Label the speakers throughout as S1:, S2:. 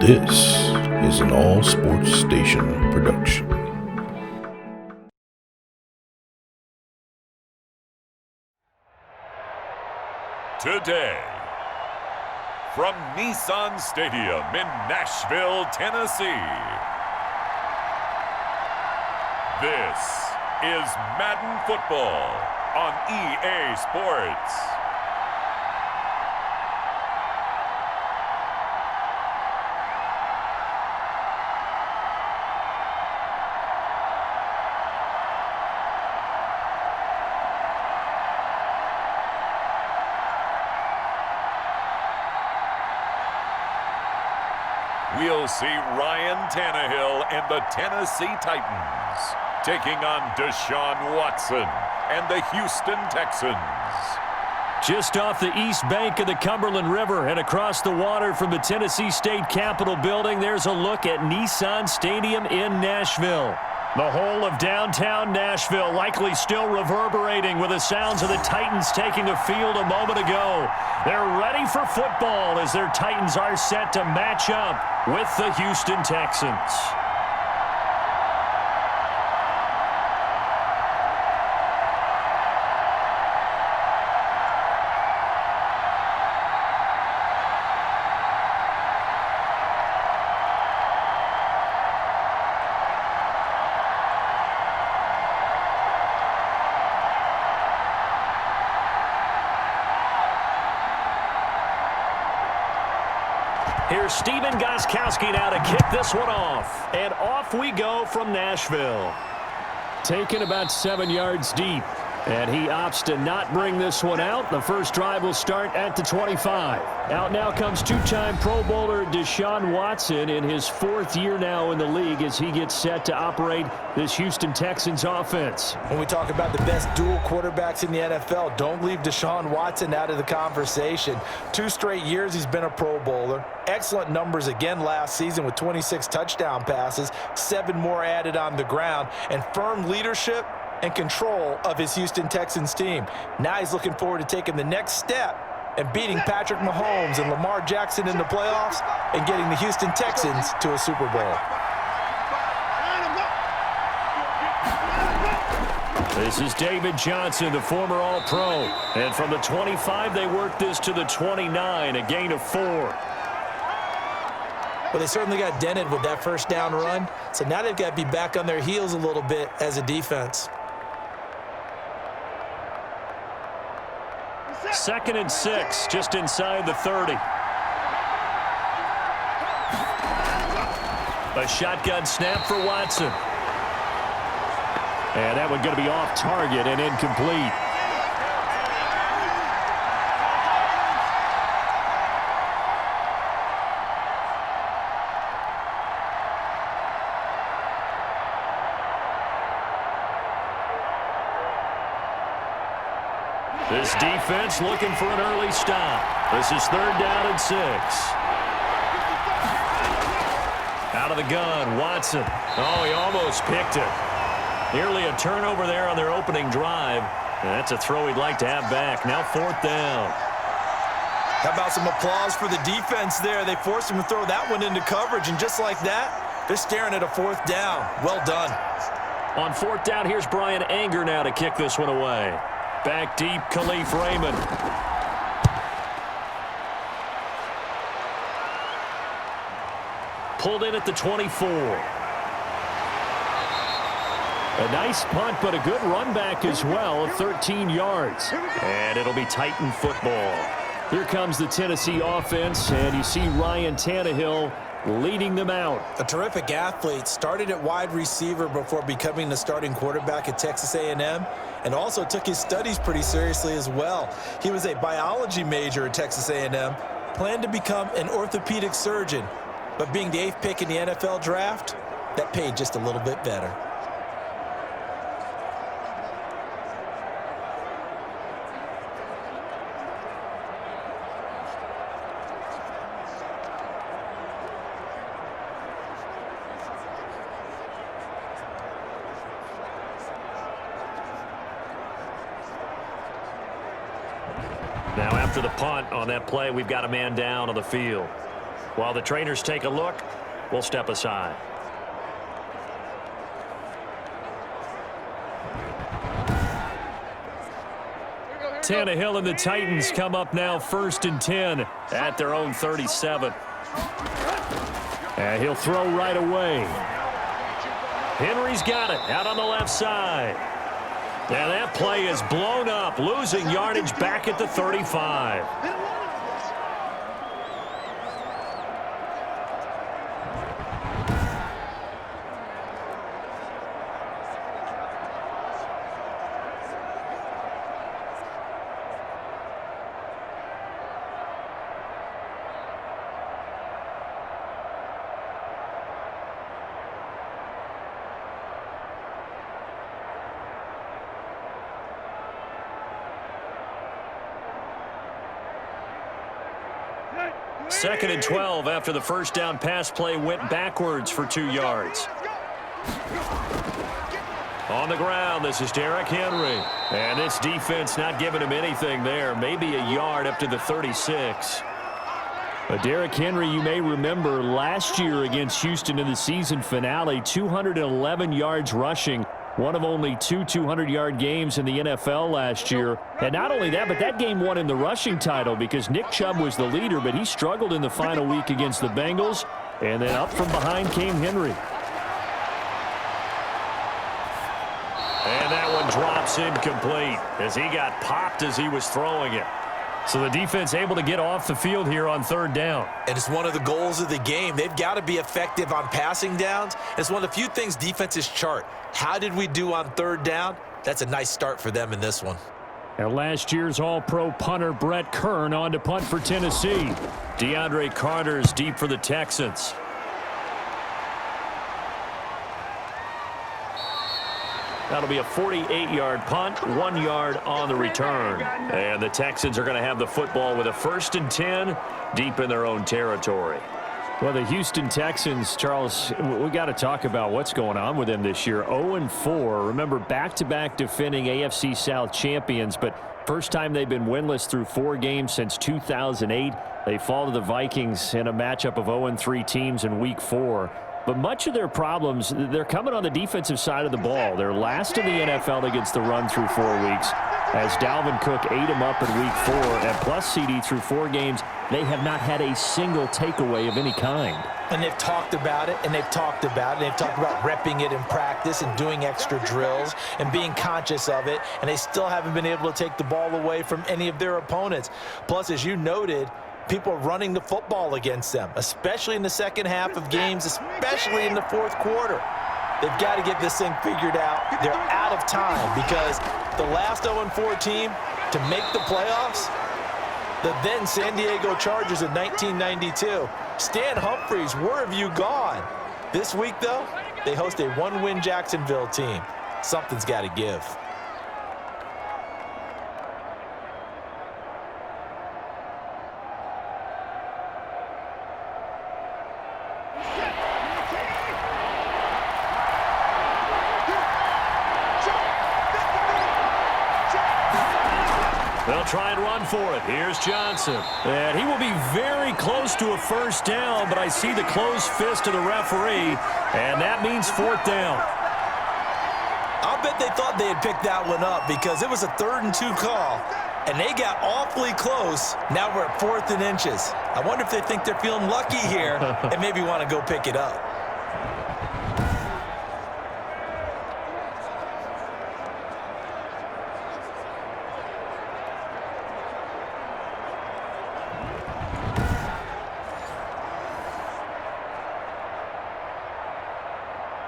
S1: This is an All Sports Station production.
S2: Today, from Nissan Stadium in Nashville, Tennessee, this is Madden Football on EA Sports. We'll see Ryan Tannehill and the Tennessee Titans taking on Deshaun Watson and the Houston Texans.
S3: Just off the east bank of the Cumberland River and across the water from the Tennessee State Capitol building, there's a look at Nissan Stadium in Nashville. The whole of downtown Nashville likely still reverberating with the sounds of the Titans taking the field a moment ago. They're ready for football as their Titans are set to match up with the Houston Texans. Here's Steven Gostkowski now to kick this one off. And off we go from Nashville. Taken about 7 yards deep. And he opts to not bring this one out. The first drive will start at the 25. Out now comes two-time Pro Bowler Deshaun Watson in his fourth year now in the league as he gets set to operate this Houston Texans offense.
S4: When we talk about the best dual quarterbacks in the NFL, don't leave Deshaun Watson out of the conversation. 2 straight years he's been a Pro Bowler. Excellent numbers again last season with 26 touchdown passes, 7 more added on the ground, and firm leadership and control of his Houston Texans team. Now he's looking forward to taking the next step and beating Patrick Mahomes and Lamar Jackson in the playoffs and getting the Houston Texans to a Super Bowl.
S3: This is David Johnson, the former All-Pro. And from the 25, they work this to the 29, a gain of 4.
S4: Well, they certainly got dented with that first down run, so now they've got to be back on their heels a little bit as a defense.
S3: 2nd and 6, just inside the 30. A shotgun snap for Watson. And that one going to be off target and incomplete. This defense looking for an early stop. This is 3rd down and 6. Out of the gun, Watson. Oh, he almost picked it. Nearly a turnover there on their opening drive. And that's a throw he'd like to have back. Now 4th down.
S4: How about some applause for the defense there? They forced him to throw that one into coverage, and just like that, they're staring at a 4th down. Well done.
S3: On 4th down, here's Brian Anger now to kick this one away. Back deep, Khalif Raymond. Pulled in at the 24. A nice punt, but a good run back as well of 13 yards. And it'll be Titan football. Here comes the Tennessee offense, and you see Ryan Tannehill leading them out.
S4: A terrific athlete, started at wide receiver before becoming the starting quarterback at Texas A&M, and also took his studies pretty seriously as well. He was a biology major at Texas A&M, planned to become an orthopedic surgeon, but being the 8th pick in the NFL draft, that paid just a little bit better.
S3: Now after the punt on that play, we've got a man down on the field. While the trainers take a look, we'll step aside. Tannehill and the Titans come up now 1st and 10 at their own 37. And he'll throw right away. Henry's got it out on the left side. And that play is blown up, losing yardage back at the 35. Second and 12 after the first down pass play went backwards for 2 yards. On the ground, this is Derrick Henry. And this defense not giving him anything there. Maybe a yard up to the 36. Derrick Henry, you may remember last year against Houston in the season finale, 211 yards rushing. One of only 2 200-yard games in the NFL last year. And not only that, but that game won him the rushing title because Nick Chubb was the leader, but he struggled in the final week against the Bengals. And then up from behind came Henry. And that one drops incomplete as he got popped as he was throwing it. So the defense able to get off the field here on 3rd down.
S4: And it's one of the goals of the game. They've got to be effective on passing downs. It's one of the few things defenses chart. How did we do on 3rd down? That's a nice start for them in this one.
S3: And last year's All-Pro punter Brett Kern on to punt for Tennessee. DeAndre Carter's deep for the Texans. That'll be a 48-yard punt, 1 yard on the return. And the Texans are going to have the football with a 1st and 10 deep in their own territory. Well, the Houston Texans, Charles, we got to talk about what's going on with them this year. 0-4. Remember, back-to-back defending AFC South champions, but first time they've been winless through 4 games since 2008. They fall to the Vikings in a matchup of 0-3 teams in Week 4. But much of their problems, they're coming on the defensive side of the ball. They're last in the NFL against the run through 4 weeks. As Dalvin Cook ate him up in Week 4, and plus CD through 4 games, they have not had a single takeaway of any kind.
S4: And they've talked about it, and they've talked about it. They've talked about repping it in practice and doing extra drills and being conscious of it, and they still haven't been able to take the ball away from any of their opponents. Plus, as you noted, people are running the football against them, especially in the second half of games, especially in the 4th quarter. They've got to get this thing figured out. They're out of time because the last 0-4 team to make the playoffs, the then San Diego Chargers in 1992. Stan Humphries, where have you gone? This week, though, they host a 1-win Jacksonville team. Something's got to give.
S3: They'll try and run for it. Here's Johnson. And he will be very close to a 1st down, but I see the closed fist of the referee, and that means 4th down.
S4: I'll bet they thought they had picked that one up because it was a 3rd and 2 call, and they got awfully close. Now we're at 4th and inches. I wonder if they think they're feeling lucky here and maybe want to go pick it up.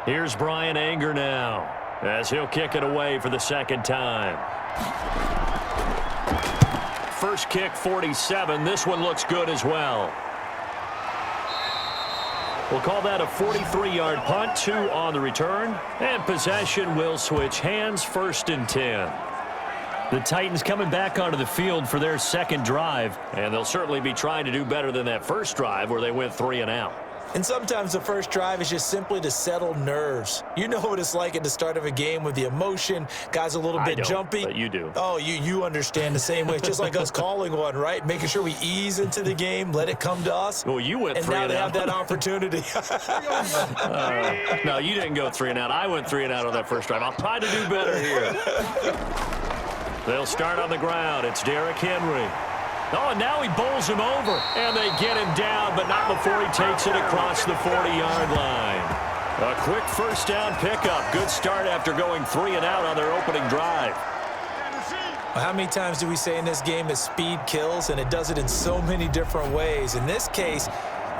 S3: Here's Brian Anger now as he'll kick it away for the 2nd time. First kick, 47. This one looks good as well. We'll call that a 43-yard punt, 2 on the return. And possession will switch hands, 1st and 10. The Titans coming back onto the field for their 2nd drive, and they'll certainly be trying to do better than that first drive where they went 3 and out.
S4: And sometimes the first drive is just simply to settle nerves. You know what it's like at the start of a game with the emotion, guys a little bit jumpy.
S3: But you do.
S4: Oh, you understand the same way. It's just like us calling one, right? Making sure we ease into the game, let it come to us.
S3: Well, you went
S4: and
S3: 3
S4: now
S3: and
S4: they
S3: out.
S4: have that opportunity.
S3: No, you didn't go 3 and out. I went 3 and out on that first drive. I'll try to do better here. They'll start on the ground. It's Derrick Henry. Oh, and now he bowls him over. And they get him down, but not before he takes it across the 40-yard line. A quick first down pickup. Good start after going 3 and out on their opening drive.
S4: Well, how many times do we say in this game that speed kills, and it does it in so many different ways? In this case,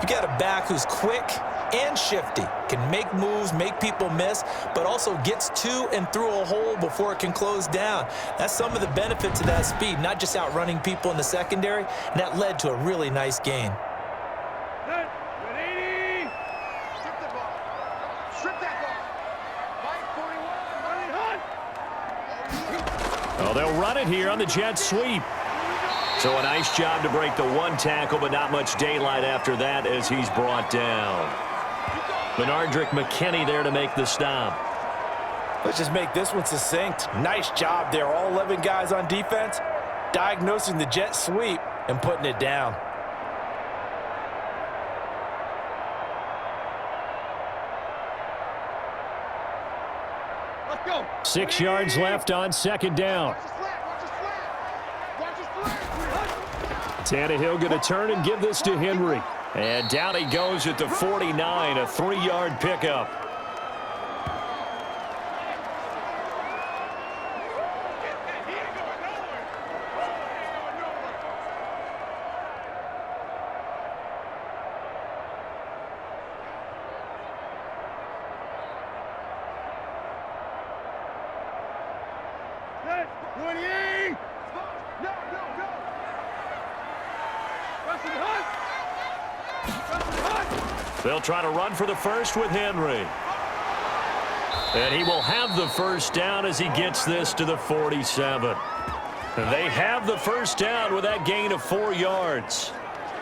S4: you got a back who's quick and shifty, can make moves, make people miss, but also gets to and through a hole before it can close down. That's some of the benefits of that speed, not just outrunning people in the secondary, and that led to a really nice gain.
S3: Oh, they'll run it here on the jet sweep. So a nice job to break the one tackle, but not much daylight after that as he's brought down. Benardrick McKinney there to make the stop.
S4: Let's just make this one succinct. Nice job there. All 11 guys on defense, diagnosing the jet sweep and putting it down.
S5: Let's go.
S3: 6 yards left on second down. Tannehill going to turn and give this to Henry. And down he goes at the 49, a 3-yard pickup. They'll try to run for the first with Henry. And he will have the first down as he gets this to the 47. And they have the first down with that gain of 4 yards.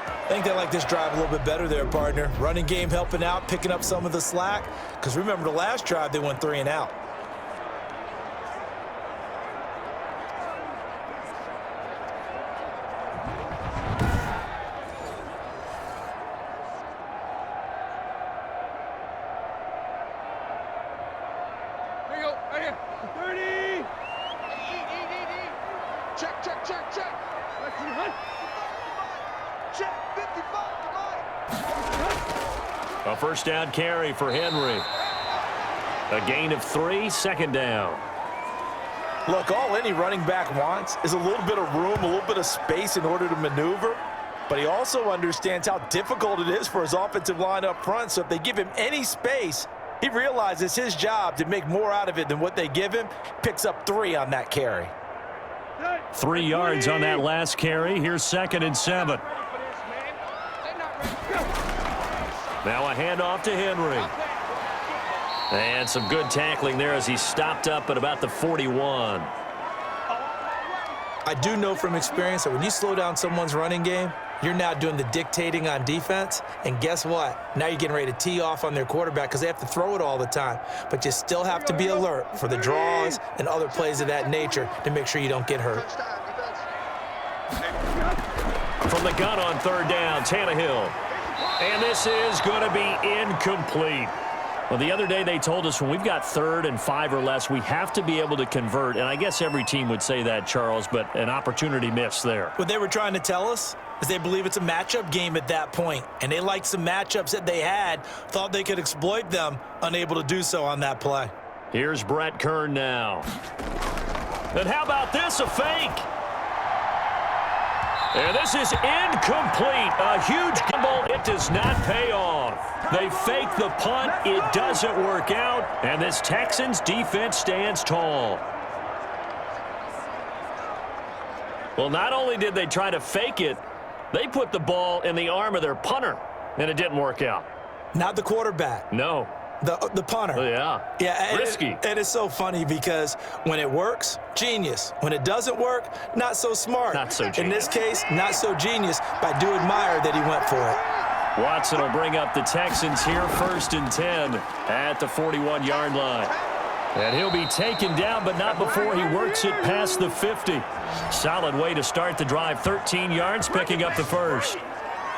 S4: I think they like this drive a little bit better there, partner. Running game helping out, picking up some of the slack. Because remember the last drive, they went 3 and out.
S3: A first down carry for Henry. A gain of 3, second down.
S4: Look, all any running back wants is a little bit of room, a little bit of space in order to maneuver. But he also understands how difficult it is for his offensive line up front. So if they give him any space, he realizes his job to make more out of it than what they give him. Picks up 3 on that carry.
S3: 3 yards on that last carry. Here's 2nd and 7. Now a handoff to Henry. And some good tackling there as he stopped up at about the 41.
S4: I do know from experience that when you slow down someone's running game, you're now doing the dictating on defense. And guess what? Now you're getting ready to tee off on their quarterback because they have to throw it all the time. But you still have to be alert for the draws and other plays of that nature to make sure you don't get hurt.
S3: From the gun on 3rd down, Tannehill. And this is going to be incomplete. Well, the other day they told us when we've got 3rd and 5 or less, we have to be able to convert. And I guess every team would say that, Charles, but an opportunity missed there.
S4: What they were trying to tell us is they believe it's a matchup game at that point. And they liked some matchups that they had, thought they could exploit them, unable to do so on that play.
S3: Here's Brett Kern now. And how about this, a fake? And this is incomplete. A huge gamble. It does not pay off. They fake the punt. It doesn't work out. And this Texans defense stands tall. Well, not only did they try to fake it, they put the ball in the arm of their punter, and it didn't work out.
S4: Not the quarterback.
S3: No.
S4: The punter.
S3: Oh, yeah.
S4: Yeah.
S3: Risky.
S4: And it's so funny because when it works, genius. When it doesn't work, not so smart.
S3: Not so genius.
S4: In this case, not so genius, but I do admire that he went for it.
S3: Watson will bring up the Texans here 1st and 10 at the 41-yard line. And he'll be taken down, but not before he works it past the 50. Solid way to start the drive. 13 yards, picking up the first.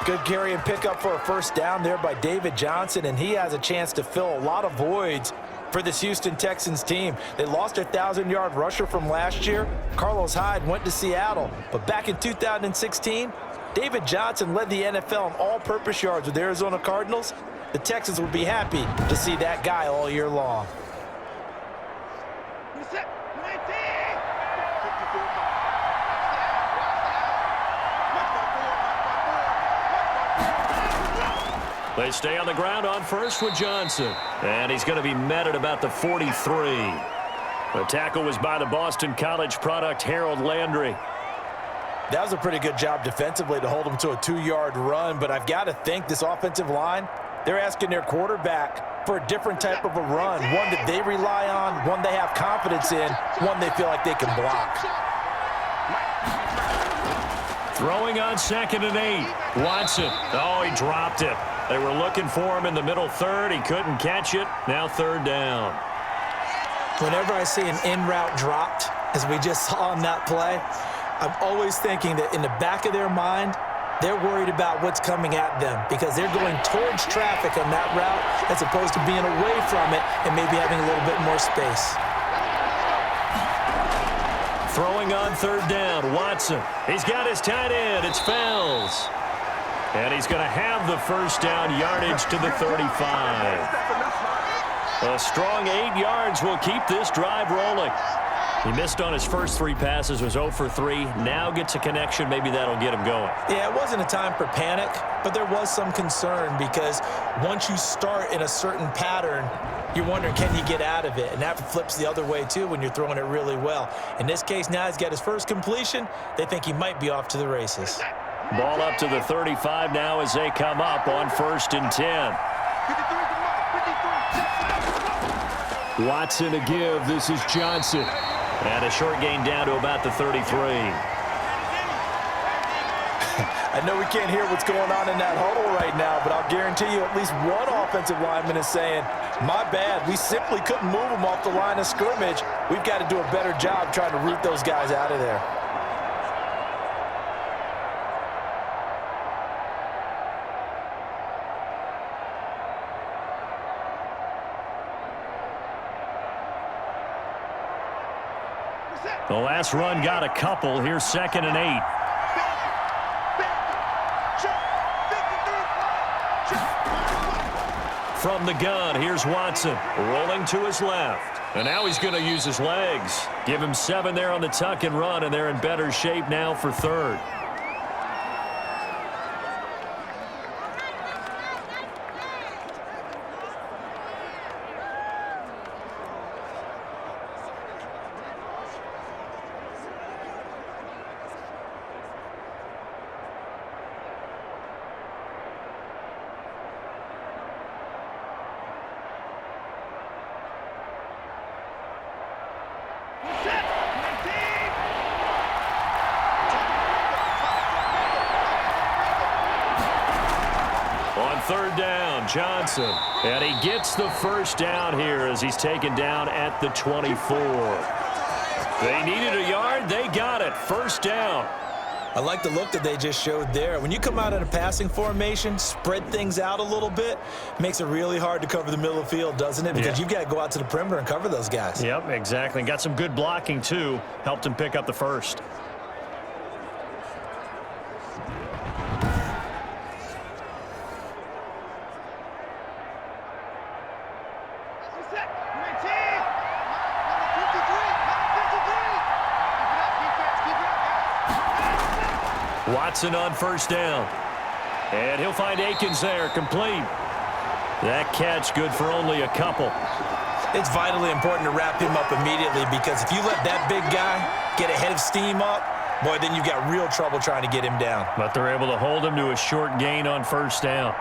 S4: Good carry and pickup for a first down there by David Johnson, and he has a chance to fill a lot of voids for this Houston Texans team. They lost their 1,000-yard rusher from last year. Carlos Hyde went to Seattle, but back in 2016, David Johnson led the NFL in all-purpose yards with the Arizona Cardinals. The Texans will be happy to see that guy all year long.
S3: They stay on the ground on first with Johnson. And he's going to be met at about the 43. The tackle was by the Boston College product, Harold Landry.
S4: That was a pretty good job defensively to hold him to a 2-yard run, but I've got to think this offensive line, they're asking their quarterback for a different type of a run, one that they rely on, one they have confidence in, one they feel like they can block.
S3: Throwing on 2nd and 8. Watson. Oh, he dropped it. They were looking for him in the middle third. He couldn't catch it. Now 3rd down.
S6: Whenever I see an in-route dropped, as we just saw on that play, I'm always thinking that in the back of their mind, they're worried about what's coming at them because they're going towards traffic on that route as opposed to being away from it and maybe having a little bit more space.
S3: Throwing on 3rd down, Watson. He's got his tight end. It's Fells. And he's going to have the first down, yardage to the 35. A strong 8 yards will keep this drive rolling. He missed on his first 3 passes, was 0 for 3. Now gets a connection. Maybe that'll get him going.
S4: Yeah, it wasn't a time for panic, but there was some concern because once you start in a certain pattern, you're wondering, can you get out of it? And that flips the other way, too, when you're throwing it really well. In this case, now he's got his first completion. They think he might be off to the races.
S3: Ball up to the 35 now as they come up on 1st and 10. Watson to give. This is Johnson. And a short gain down to about the 33.
S4: I know we can't hear what's going on in that huddle right now, but I'll guarantee you at least one offensive lineman is saying, my bad, we simply couldn't move them off the line of scrimmage. We've got to do a better job trying to root those guys out of there.
S3: The last run got a couple. Here's 2nd and 8. From the gun, here's Watson. Rolling to his left. And now he's going to use his legs. Give him 7 there on the tuck and run, and they're in better shape now for 3rd. On 3rd down, Johnson. And he gets the first down here as he's taken down at the 24. They needed a yard. They got it. 1st down.
S4: I like the look that they just showed there. When you come out in a passing formation, spread things out a little bit, makes it really hard to cover the middle of the field, doesn't it? Because you've got to go out to the perimeter and cover those guys.
S3: Yep, exactly. And got some good blocking, too. Helped him pick up the first. Watson on 1st down. And he'll find Akins there, complete. That catch good for only a couple.
S4: It's vitally important to wrap him up immediately because if you let that big guy get a head of steam up, boy, then you've got real trouble trying to get him down.
S3: But they're able to hold him to a short gain on 1st down.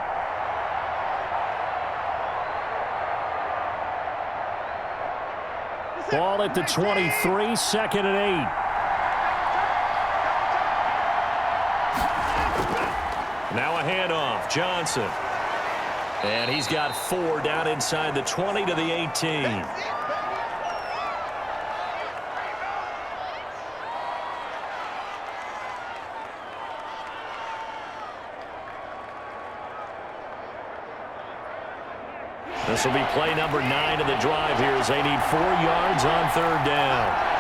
S3: Ball at the 23, 2nd and 8. Now a handoff. Johnson. And he's got 4 down inside the 20 to the 18. This will be play number 9 of the drive here as they need 4 yards on 3rd down.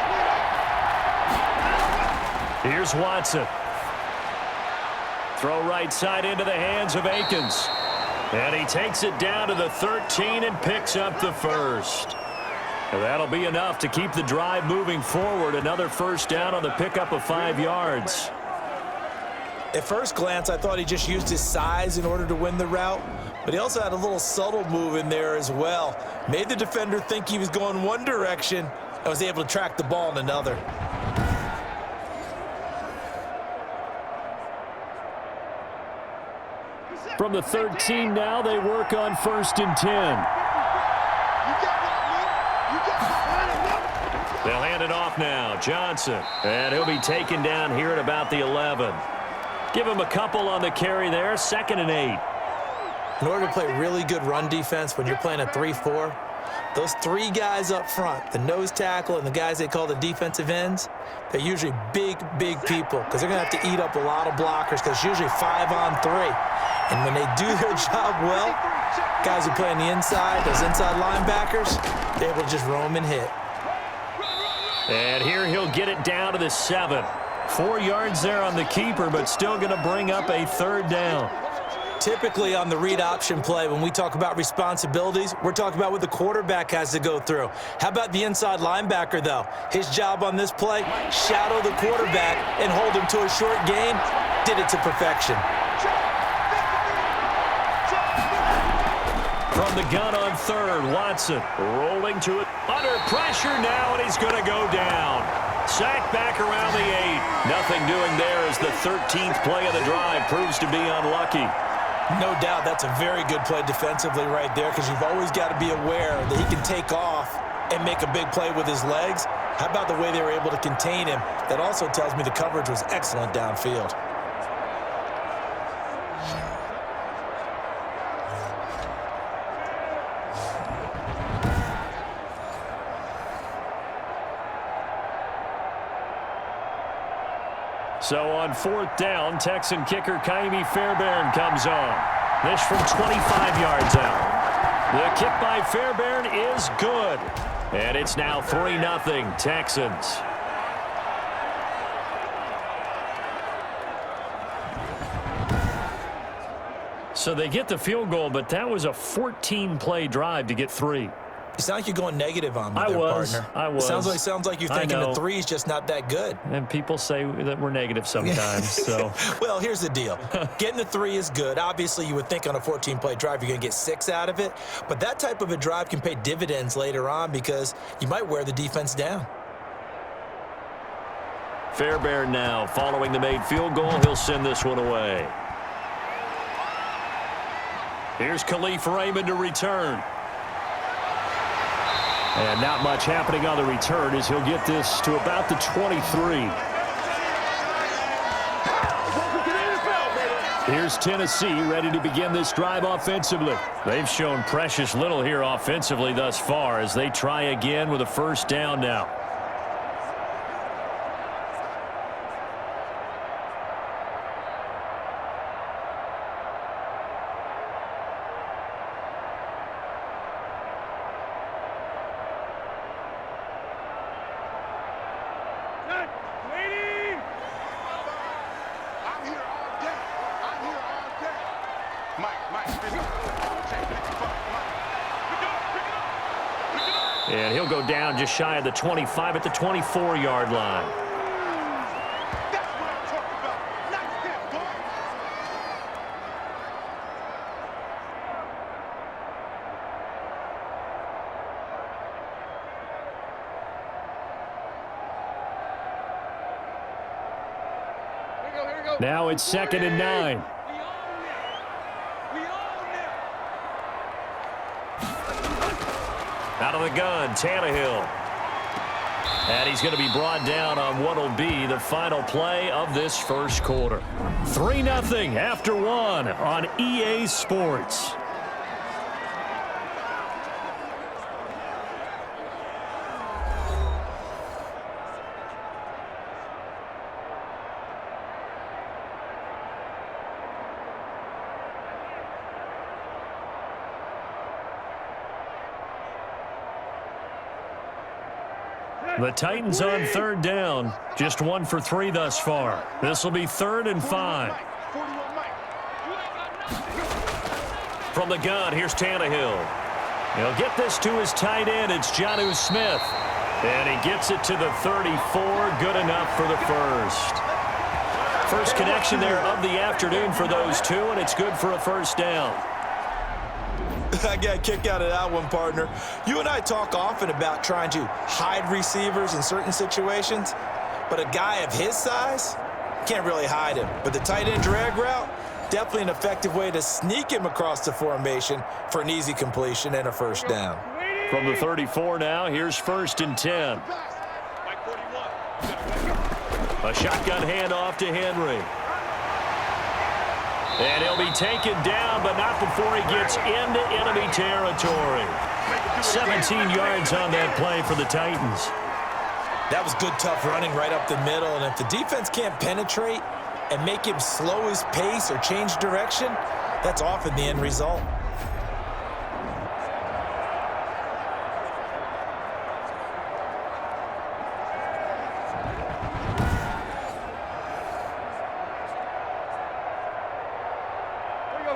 S3: Here's Watson. Throw right side into the hands of Akins. And he takes it down to the 13 and picks up the first. And that'll be enough to keep the drive moving forward. Another first down on the pickup of 5 yards.
S4: At first glance, I thought he just used his size in order to win the route, but he also had a little subtle move in there as well. Made the defender think he was going one direction and was able to track the ball in another.
S3: From the 13 now, they work on 1st and 10. They'll hand it off now. Johnson. And he'll be taken down here at about the 11. Give him a couple on the carry there. 2nd and 8.
S6: In order to play really good run defense when you're playing a 3-4, those 3 guys up front, the nose tackle and the guys they call the defensive ends, they're usually big people because they're going to have to eat up a lot of blockers because it's usually 5 on 3. And when they do their job well, guys who play on the inside, those inside linebackers, they're able to just roam and hit.
S3: And here he'll get it down to the 7. 4 yards there on the keeper, but still going to bring up a 3rd down.
S6: Typically on the read option play, when we talk about responsibilities, we're talking about what the quarterback has to go through. How about the inside linebacker, though? His job on this play, shadow the quarterback and hold him to a short gain. Did it to perfection.
S3: From the gun on 3rd, Watson rolling to it. Under pressure now, and he's going to go down. Sacked back around the 8. Nothing doing there as the 13th play of the drive proves to be unlucky.
S4: No doubt that's a very good play defensively right there because you've always got to be aware that he can take off and make a big play with his legs. How about the way they were able to contain him? That also tells me the coverage was excellent downfield.
S3: So on 4th down, Texan kicker Kaimi Fairbairn comes on. This from 25 yards out. The kick by Fairbairn is good. And it's now 3-0 Texans. So they get the field goal, but that was a 14-play drive to get 3.
S4: You sound like you're going negative on me
S3: I
S4: there,
S3: was.
S4: partner.
S3: I was.
S4: Sounds like you're thinking the 3 is just not that good.
S3: And people say that we're negative sometimes. So,
S4: well, here's the deal. Getting the 3 is good. Obviously, you would think on a 14-play drive you're going to get 6 out of it. But that type of a drive can pay dividends later on because you might wear the defense down.
S3: Fairbairn now following the made field goal. He'll send this one away. Here's Khalif Raymond to return. And not much happening on the return as he'll get this to about the 23. Here's Tennessee ready to begin this drive offensively. They've shown precious little here offensively thus far as they try again with a 1st down now. And he'll go down just shy of the 25 at the 24-yard line.
S5: That's what I'm talking about. Nice hit, boy. Here we go.
S3: Now it's 2nd and 9. Out of the gun, Tannehill. And he's going to be brought down on what will be the final play of this first quarter. 3-0 after 1 on EA Sports. The Titans on 3rd down. Just 1 for 3 thus far. This will be 3rd and 5. From the gun, here's Tannehill. He'll get this to his tight end. It's Jonnu Smith. And he gets it to the 34. Good enough for the first. First connection there of the afternoon for those two, and it's good for a first down.
S4: I got a kick out of that one, partner. You and I talk often about trying to hide receivers in certain situations, but a guy of his size can't really hide him. But the tight end drag route, definitely an effective way to sneak him across the formation for an easy completion and a first down.
S3: From the 34 now, here's 1st and 10. A shotgun handoff to Henry. And he'll be taken down, but not before he gets into enemy territory. 17 yards on that play for the Titans.
S4: That was good, tough running right up the middle. And if the defense can't penetrate and make him slow his pace or change direction, that's often the end result.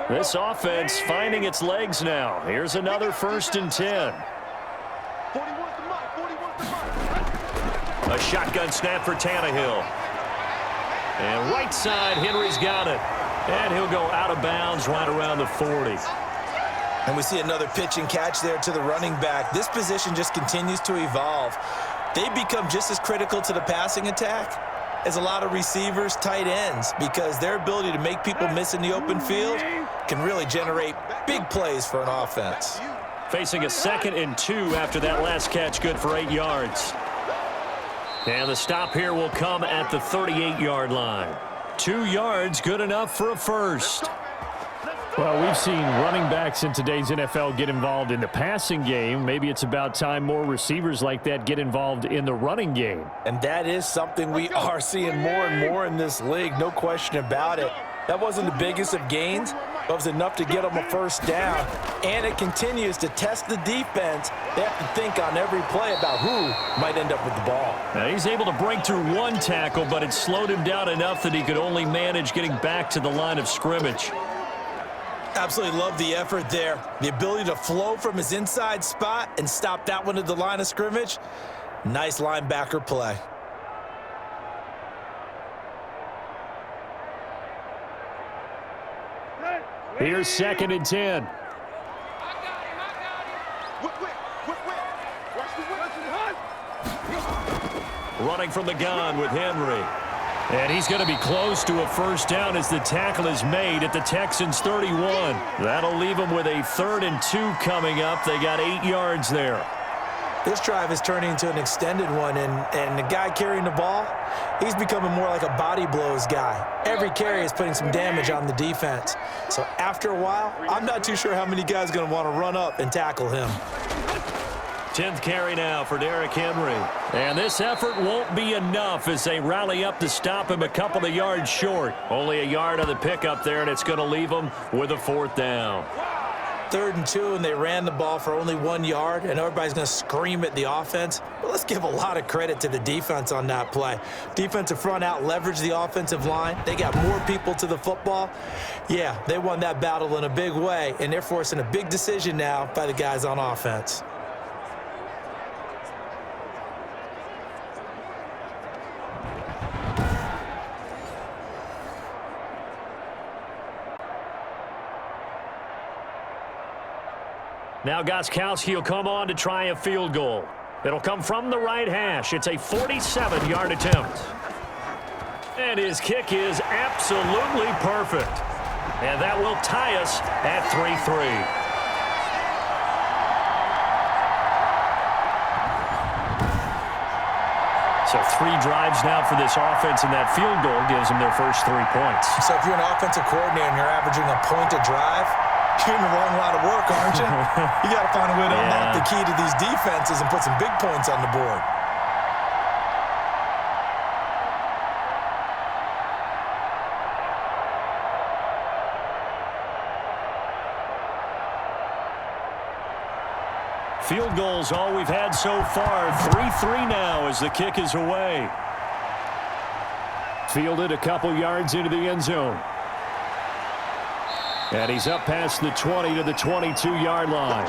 S3: This offense finding its legs now. Here's another 1st and 10. A shotgun snap for Tannehill. And right side, Henry's got it. And he'll go out of bounds right around the 40.
S4: And we see another pitch and catch there to the running back. This position just continues to evolve. They become just as critical to the passing attack as a lot of receivers, tight ends, because their ability to make people miss in the open field can really generate big plays for an offense.
S3: Facing a 2nd and 2 after that last catch, good for 8 yards. And the stop here will come at the 38-yard line. 2 yards, good enough for a first.
S7: Well, we've seen running backs in today's NFL get involved in the passing game. Maybe it's about time more receivers like that get involved in the running game.
S4: And that is something we are seeing more and more in this league, no question about it. That wasn't the biggest of gains, but it was enough to get them a first down. And it continues to test the defense. They have to think on every play about who might end up with the ball.
S3: Now he's able to break through 1 tackle, but it slowed him down enough that he could only manage getting back to the line of scrimmage.
S4: Absolutely love the effort there. The ability to flow from his inside spot and stop that one at the line of scrimmage. Nice linebacker play.
S7: Here's 2nd and 10.
S3: Running from the gun with Henry. And he's going to be close to a first down as the tackle is made at the Texans' 31. That'll leave them with a 3rd and 2 coming up. They got 8 yards there.
S4: This drive is turning into an extended one, and the guy carrying the ball, he's becoming more like a body blows guy. Every carry is putting some damage on the defense. So after a while, I'm not too sure how many guys are going to want to run up and tackle him.
S3: 10th carry now for Derrick Henry. And this effort won't be enough as they rally up to stop him a couple of yards short. Only a yard on the pickup there, and it's going to leave him with a 4th down.
S4: 3rd and 2, and they ran the ball for only 1 yard, and everybody's going to scream at the offense. But let's give a lot of credit to the defense on that play. Defensive front out leveraged the offensive line. They got more people to the football. Yeah, they won that battle in a big way, and they're forcing a big decision now by the guys on offense.
S3: Now Gostkowski will come on to try a field goal. It'll come from the right hash. It's a 47-yard attempt. And his kick is absolutely perfect. And that will tie us at 3-3. So 3 drives now for this offense, and that field goal gives them their first 3 points.
S6: So if you're an offensive coordinator and you're averaging a point a drive, you're in the wrong line of work, aren't you? You got to find a way to unlock the key to these defenses and put some big points on the board.
S3: Field goals all we've had so far. 3-3 now as the kick is away.
S7: Fielded a couple yards into the end zone. And he's up past the 20 to the 22-yard line.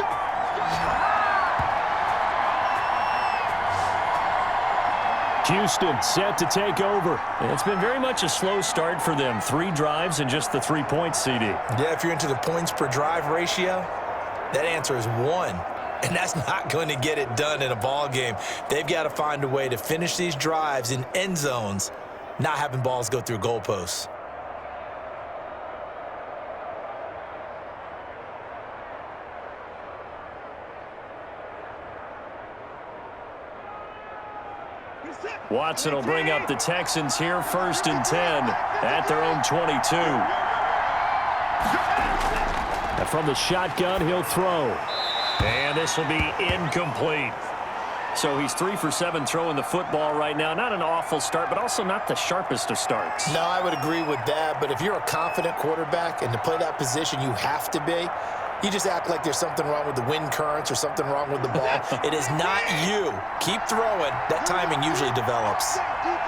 S7: Houston set to take over.
S3: It's been very much a slow start for them. 3 drives and just the 3 points, CD.
S6: Yeah, if you're into the points per drive ratio, that answer is 1. And that's not going to get it done in a ball game. They've got to find a way to finish these drives in end zones, not having balls go through goalposts.
S3: Watson will bring up the Texans here, 1st and 10 at their own 22.
S7: And from the shotgun, he'll throw.
S3: And this will be incomplete. So he's 3 for 7 throwing the football right now. Not an awful start, but also not the sharpest of starts.
S8: No, I would agree with that. But if you're a confident quarterback and to play that position, you have to be. You just act like there's something wrong with the wind currents or something wrong with the ball.
S6: It is not you. Keep throwing. That timing usually develops.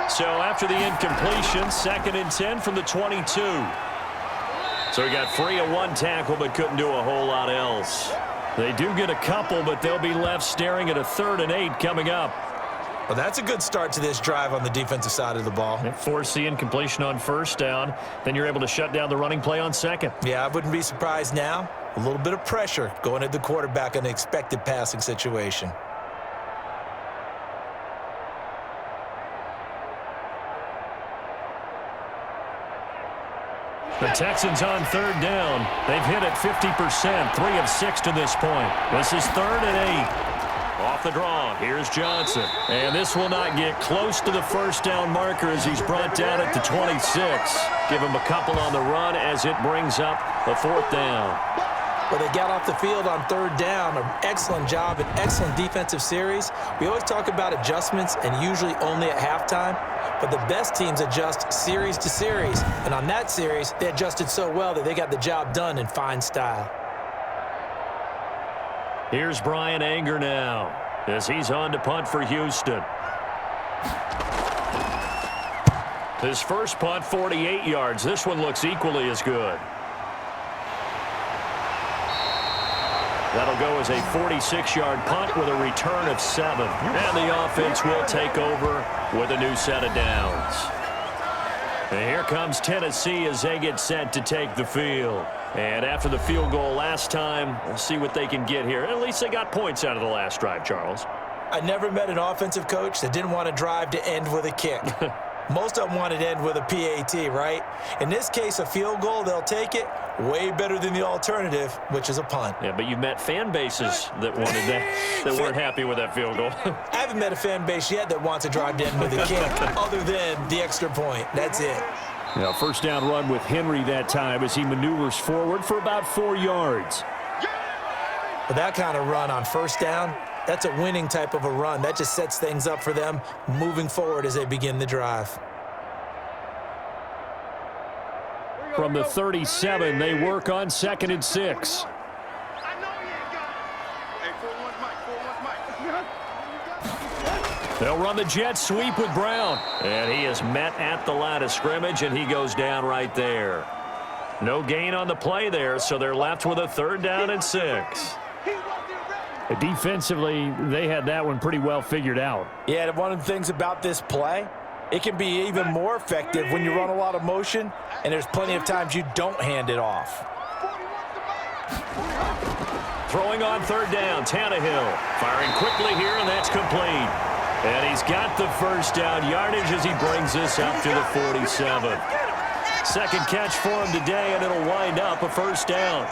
S3: So after the incompletion, 2nd and 10 from the 22. So he got free of 1 tackle but couldn't do a whole lot else. They do get a couple, but they'll be left staring at a 3rd and 8 coming up.
S6: Well, that's a good start to this drive on the defensive side of the ball.
S3: Force the incompletion on 1st down. Then you're able to shut down the running play on 2nd.
S6: Yeah, I wouldn't be surprised now. A little bit of pressure going at the quarterback in an expected passing situation.
S3: The Texans on 3rd down. They've hit it 50%, 3 of 6 to this point. This is 3rd and 8. Off the draw, here's Johnson. And this will not get close to the 1st down marker as he's brought down at the 26. Give him a couple on the run as it brings up a 4th down.
S6: Well, they got off the field on 3rd down. An excellent job, an excellent defensive series. We always talk about adjustments and usually only at halftime. But the best teams adjust series to series. And on that series, they adjusted so well that they got the job done in fine style.
S3: Here's Brian Anger now as he's on to punt for Houston. His first punt, 48 yards. This one looks equally as good. That'll go as a 46-yard punt with a return of 7. And the offense will take over with a new set of downs. And here comes Tennessee as they get set to take the field. And after the field goal last time, we'll see what they can get here. At least they got points out of the last drive, Charles.
S6: I never met an offensive coach that didn't want to drive to end with a kick. Most of them wanted to end with a PAT, right? In this case, a field goal, they'll take it. Way better than the alternative, which is a punt.
S3: Yeah, but you've met fan bases that wanted that, that weren't happy with that field goal.
S6: I haven't met a fan base yet that wants to drive to end with a kick other than the extra point. That's it.
S7: Now, 1st down run with Henry that time as he maneuvers forward for about 4 yards.
S6: But that kind of run on 1st down, that's a winning type of a run. That just sets things up for them moving forward as they begin the drive.
S7: From the 37, they work on 2nd and 6.
S3: They'll run the jet sweep with Brown. And he is met at the line of scrimmage, and he goes down right there. No gain on the play there, so they're left with a 3rd down and 6.
S7: Defensively, they had that one pretty well figured out.
S4: Yeah, and one of the things about this play, it can be even more effective when you run a lot of motion, and there's plenty of times you don't hand it off.
S3: Throwing on 3rd down, Tannehill. Firing quickly here, and that's complete. And he's got the 1st down yardage as he brings this up to the 47. 2nd catch for him today, and it'll wind up a 1st down.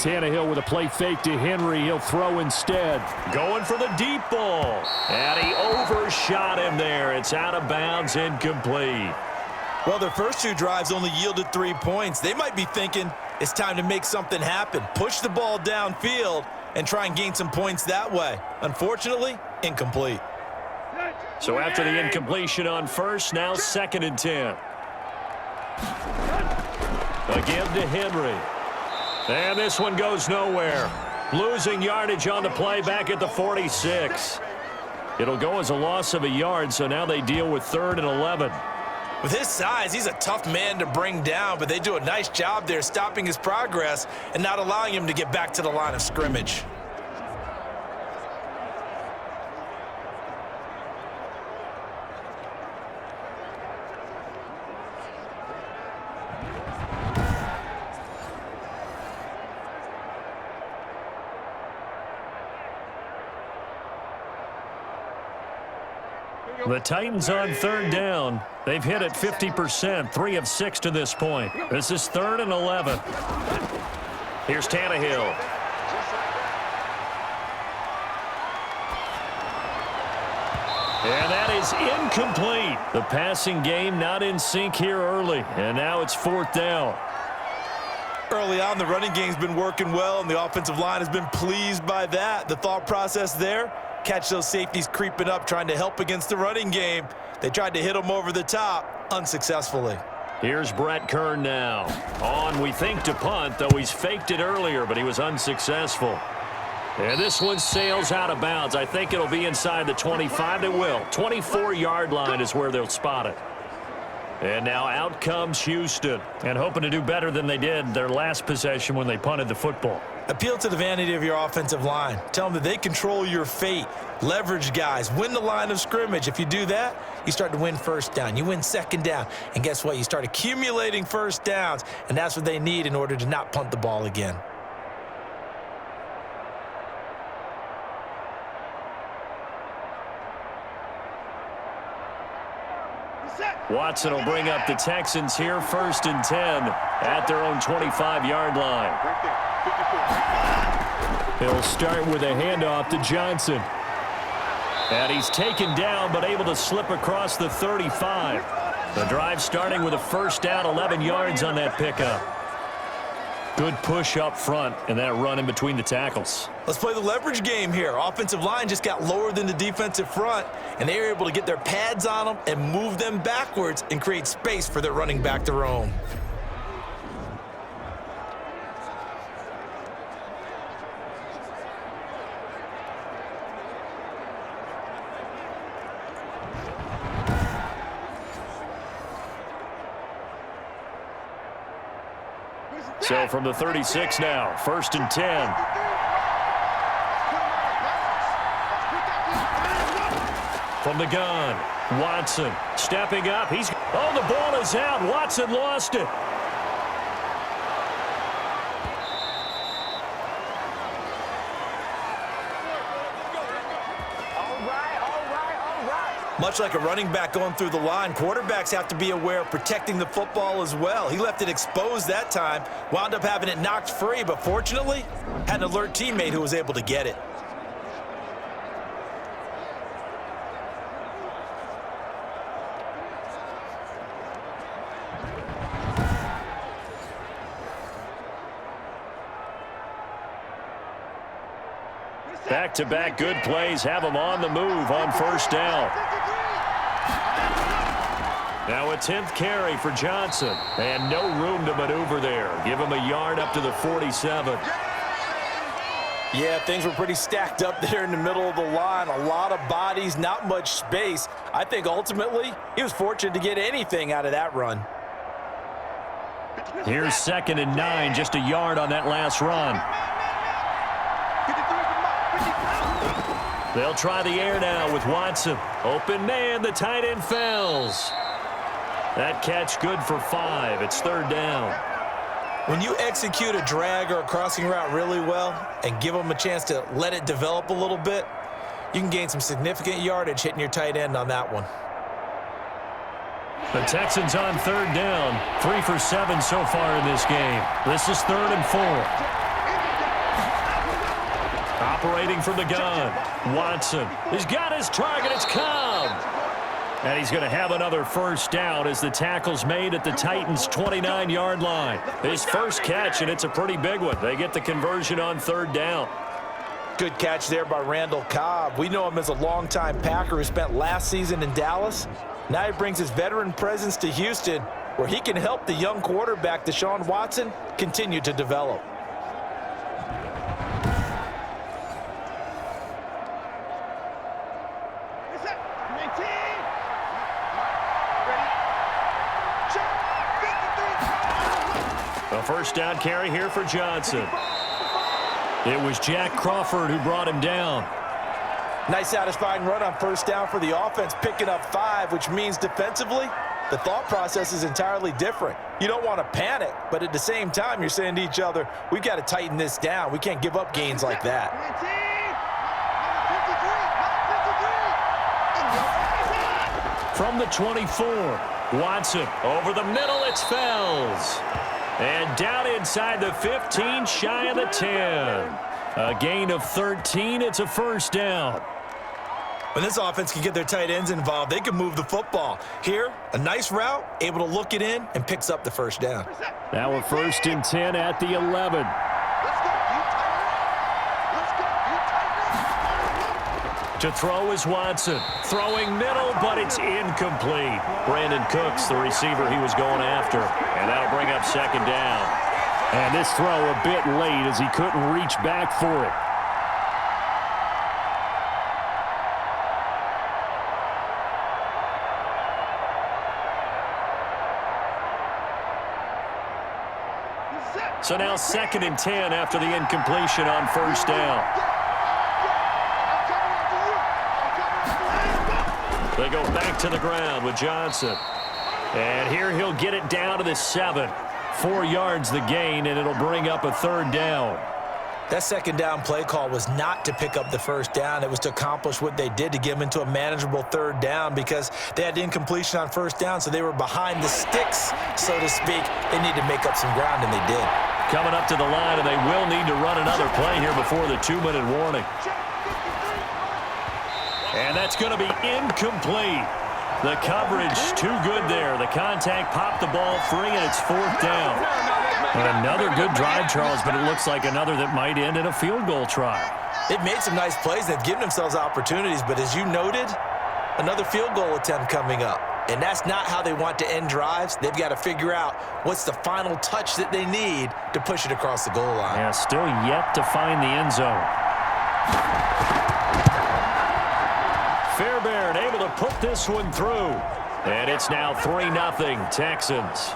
S7: Tannehill with a play fake to Henry. He'll throw instead.
S3: Going for the deep ball. And he overshot him there. It's out of bounds, incomplete.
S4: Well, their first 2 drives only yielded 3 points. They might be thinking it's time to make something happen. Push the ball downfield and try and gain some points that way. Unfortunately, incomplete.
S3: So after the incompletion on first, now 2nd and 10. Again to Henry. And this one goes nowhere. Losing yardage on the play back at the 46. It'll go as a loss of a yard, so now they deal with 3rd and 11.
S4: With his size, he's a tough man to bring down, but they do a nice job there stopping his progress and not allowing him to get back to the line of scrimmage.
S3: The Titans on 3rd down. They've hit it 50%, 3 of 6 to this point. This is 3rd and 11. Here's Tannehill. And that is incomplete. The passing game not in sync here early, and now it's 4th down.
S4: Early on, the running game's been working well, and the offensive line has been pleased by that. The thought process there, catch those safeties creeping up, trying to help against the running game. They tried to hit them over the top, unsuccessfully.
S3: Here's Brett Kern now. On, we think, to punt, though he's faked it earlier, but he was unsuccessful. And this one sails out of bounds. I think it'll be inside the 25. It will. 24-yard line is where they'll spot it. And now out comes Houston, and hoping to do better than they did their last possession when they punted the football.
S4: Appeal to the vanity of your offensive line. Tell them that they control your fate. Leverage guys. Win the line of scrimmage. If you do that, you start to win 1st down. You win 2nd down. And guess what? You start accumulating 1st downs, and that's what they need in order to not punt the ball again.
S3: Watson will bring up the Texans here, 1st and 10 at their own 25-yard line.
S7: He'll start with a handoff to Johnson.
S3: And he's taken down but able to slip across the 35. The drive starting with a 1st down, 11 yards on that pickup. Good push up front and that run in between the tackles.
S4: Let's play the leverage game here. Offensive line just got lower than the defensive front, and they were able to get their pads on them and move them backwards and create space for their running back to roam.
S3: So from the 36 now, 1st and 10. From the gun, Watson stepping up. Oh, the ball is out. Watson lost it.
S4: Much like a running back going through the line, quarterbacks have to be aware of protecting the football as well. He left it exposed that time, wound up having it knocked free, but fortunately, had an alert teammate who was able to get it.
S3: Back-to-back good plays have him on the move on 1st down. Now a 10th carry for Johnson. And no room to maneuver there. Give him a yard up to the 47.
S4: Yeah, things were pretty stacked up there in the middle of the line. A lot of bodies, not much space. I think ultimately he was fortunate to get anything out of that run.
S3: Here's 2nd and 9, just a yard on that last run. They'll try the air now with Watson. Open man, the tight end falls. That catch good for 5. It's 3rd down.
S4: When you execute a drag or a crossing route really well and give them a chance to let it develop a little bit, you can gain some significant yardage hitting your tight end on that one.
S3: The Texans on 3rd down. 3 for 7 so far in this game. This is 3rd and 4. operating from the gun. Watson has got his target. It's Cobb. And he's going to have another first down as the tackle's made at the Titans' 29-yard line. His first catch, and it's a pretty big one. They get the conversion on third down.
S4: Good catch there by Randall Cobb. We know him as a longtime Packer who spent last season in Dallas. Now he brings his veteran presence to Houston, where he can help the young quarterback, Deshaun Watson, continue to develop.
S3: A first down carry here for Johnson. It was Jack Crawford who brought him down.
S4: Nice satisfying run on first down for the offense, picking up 5, which means defensively, the thought process is entirely different. You don't want to panic, but at the same time, you're saying to each other, we've got to tighten this down. We can't give up gains like that.
S3: From the 24, Watson over the middle, it's Fells. And down inside the 15, shy of the 10. A gain of 13, it's a first down.
S4: When this offense can get their tight ends involved, they can move the football. Here, a nice route, able to look it in, and picks up the first down.
S7: Now a 1st and 10 at the 11.
S3: To throw is Watson. Throwing middle, but it's incomplete. Brandon Cooks, the receiver he was going after. And that'll bring up second down.
S7: And this throw a bit late as he couldn't reach back for it.
S3: So now 2nd and 10 after the incompletion on first down. They go back to the ground with Johnson. And here he'll get it down to the 7. 4 yards the gain, and it'll bring up a third down.
S4: That second down play call was not to pick up the first down. It was to accomplish what they did, to get them into a manageable third down, because they had incompletion on first down, so they were behind the sticks, so to speak. They needed to make up some ground, and they did.
S3: Coming up to the line, and they will need to run another play here before the 2-minute warning. And that's going to be incomplete. The coverage too good there. The contact popped the ball free, and it's 4th down.
S7: Another good drive, Charles, but it looks like another that might end in a field goal try.
S4: They've made some nice plays. They've given themselves opportunities, but as you noted, another field goal attempt coming up. And that's not how they want to end drives. They've got to figure out what's the final touch that they need to push it across the goal line.
S7: Yeah, still yet to find the end zone.
S3: Fairbairn able to put this one through. And it's now 3-0 Texans.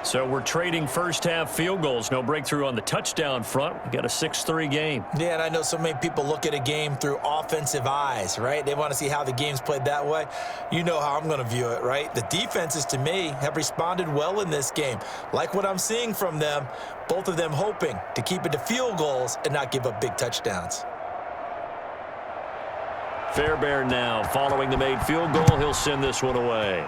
S3: So we're trading first-half field goals. No breakthrough on the touchdown front. We got a 6-3 game.
S4: Yeah, and I know so many people look at a game through offensive eyes, right? They want to see how the game's played that way. You know how I'm going to view it, right? The defenses, to me, have responded well in this game. Like what I'm seeing from them, both of them hoping to keep it to field goals and not give up big touchdowns.
S3: Fairbairn now following the made field goal. He'll send this one away.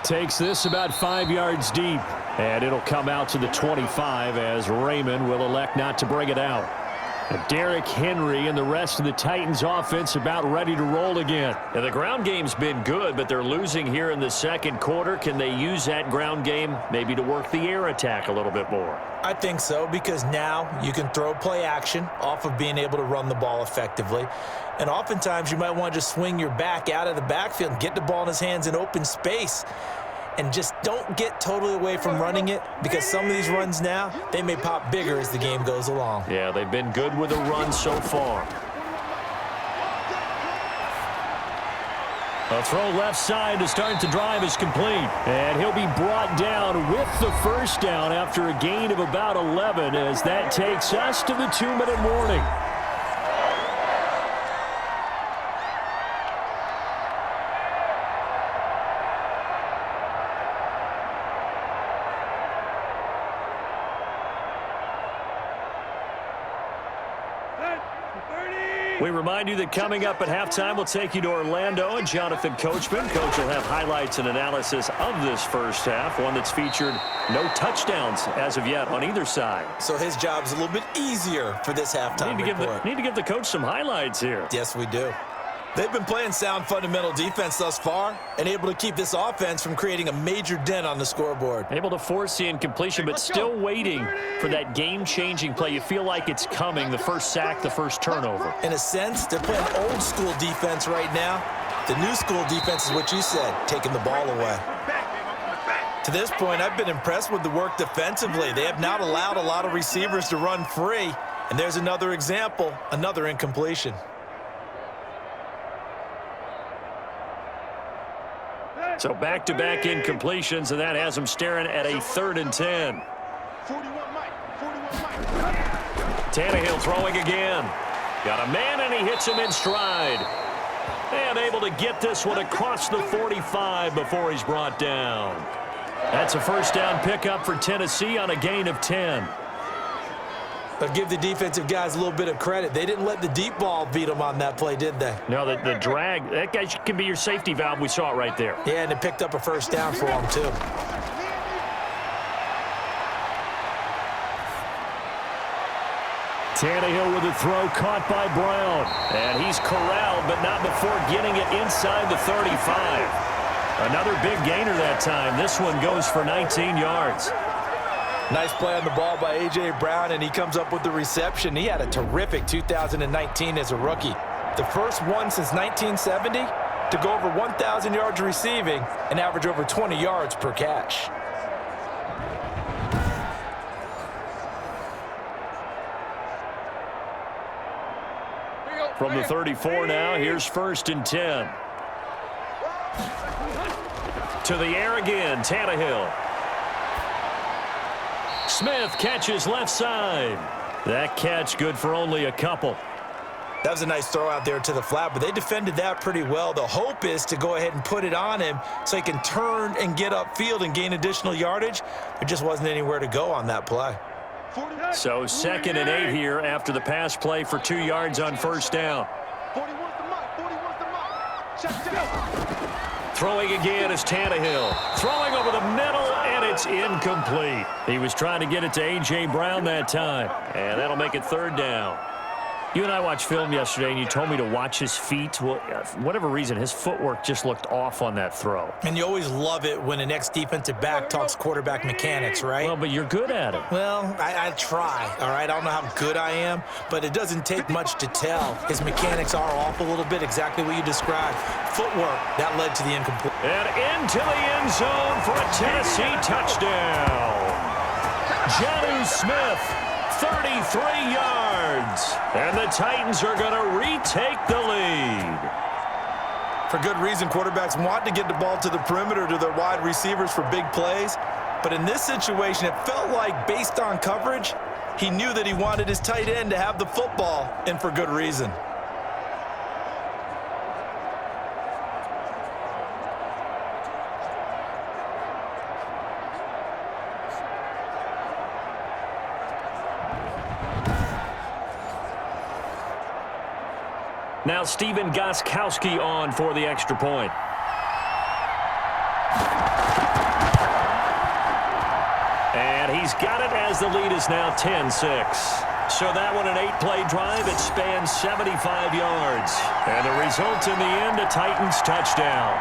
S7: Takes this about 5 yards deep, and it'll come out to the 25 as Raymond will elect not to bring it out. Derrick Henry and the rest of the Titans offense about ready to roll again.
S3: And the ground game's been good, but they're losing here in the second quarter. Can they use that ground game maybe to work the air attack a little bit more?
S4: I think so, because now you can throw play action off of being able to run the ball effectively. And oftentimes you might want to just swing your back out of the backfield and get the ball in his hands in open space. And just don't get totally away from running it, because some of these runs now, they may pop bigger as the game goes along.
S3: Yeah, they've been good with the run so far. A throw left side to start the drive is complete. And he'll be brought down with the first down after a gain of about 11 as that takes us to the 2-minute warning. We remind you that coming up at halftime, we'll take you to Orlando and Jonathan Coachman. Coach will have highlights and analysis of this first half, one that's featured no touchdowns as of yet on either side.
S6: So his job's a little bit easier for this halftime report.
S3: Need to give the coach some highlights here.
S6: Yes, we do. They've been playing sound fundamental defense thus far and able to keep this offense from creating a major dent on the scoreboard.
S3: Able to force the incompletion, but still waiting for that game-changing play. You feel like it's coming, the first sack, the first turnover.
S6: In a sense, they're playing old school defense right now. The new school defense is what you said, taking the ball away. To this point, I've been impressed with the work defensively. They have not allowed a lot of receivers to run free. And there's another example, another incompletion.
S3: So back-to-back incompletions, and that has them staring at a 3rd and 10. Tannehill throwing again. Got a man, and he hits him in stride. And able to get this one across the 45 before he's brought down. That's a first down pickup for Tennessee on a gain of 10.
S6: But give the defensive guys a little bit of credit. They didn't let the deep ball beat them on that play, did they?
S3: No, the drag, that guy can be your safety valve. We saw it right there.
S6: Yeah, and it picked up a first down for them, too.
S3: Tannehill with a throw caught by Brown. And he's corralled, but not before getting it inside the 35. Another big gainer that time. This one goes for 19 yards.
S4: Nice play on the ball by A.J. Brown, and he comes up with the reception. He had a terrific 2019 as a rookie. The first one since 1970 to go over 1,000 yards receiving and average over 20 yards per catch.
S3: From the 34 now, here's 1st and 10. To the air again, Tannehill. Smith catches left side. That catch good for only a couple.
S6: That was a nice throw out there to the flat, but they defended that pretty well. The hope is to go ahead and put it on him so he can turn and get upfield and gain additional yardage. There just wasn't anywhere to go on that play.
S3: So 2nd and 8 here after the pass play for 2 yards on first down. Throwing again is Tannehill. Throwing over the middle, and it's incomplete. He was trying to get it to A.J. Brown that time, and that'll make it 3rd down. You and I watched film yesterday, and you told me to watch his feet. Well, for whatever reason, his footwork just looked off on that throw.
S6: And you always love it when an ex-defensive back talks quarterback mechanics, right?
S3: Well, but you're good at it.
S6: Well, I try, all right? I don't know how good I am, but it doesn't take much to tell. His mechanics are off a little bit, exactly what you described. Footwork, that led to the incomplete.
S3: And into the end zone for a Tennessee touchdown. Jonnu Smith. 33 yards. And the Titans are going to retake the lead.
S4: For good reason, quarterbacks want to get the ball to the perimeter to their wide receivers for big plays. But in this situation, it felt like, based on coverage, he knew that he wanted his tight end to have the football, and for good reason.
S3: Now Stephen Gostkowski on for the extra point. And he's got it as the lead is now 10-6. So that one, an 8-play drive. It spans 75 yards. And the result in the end, a Titans touchdown.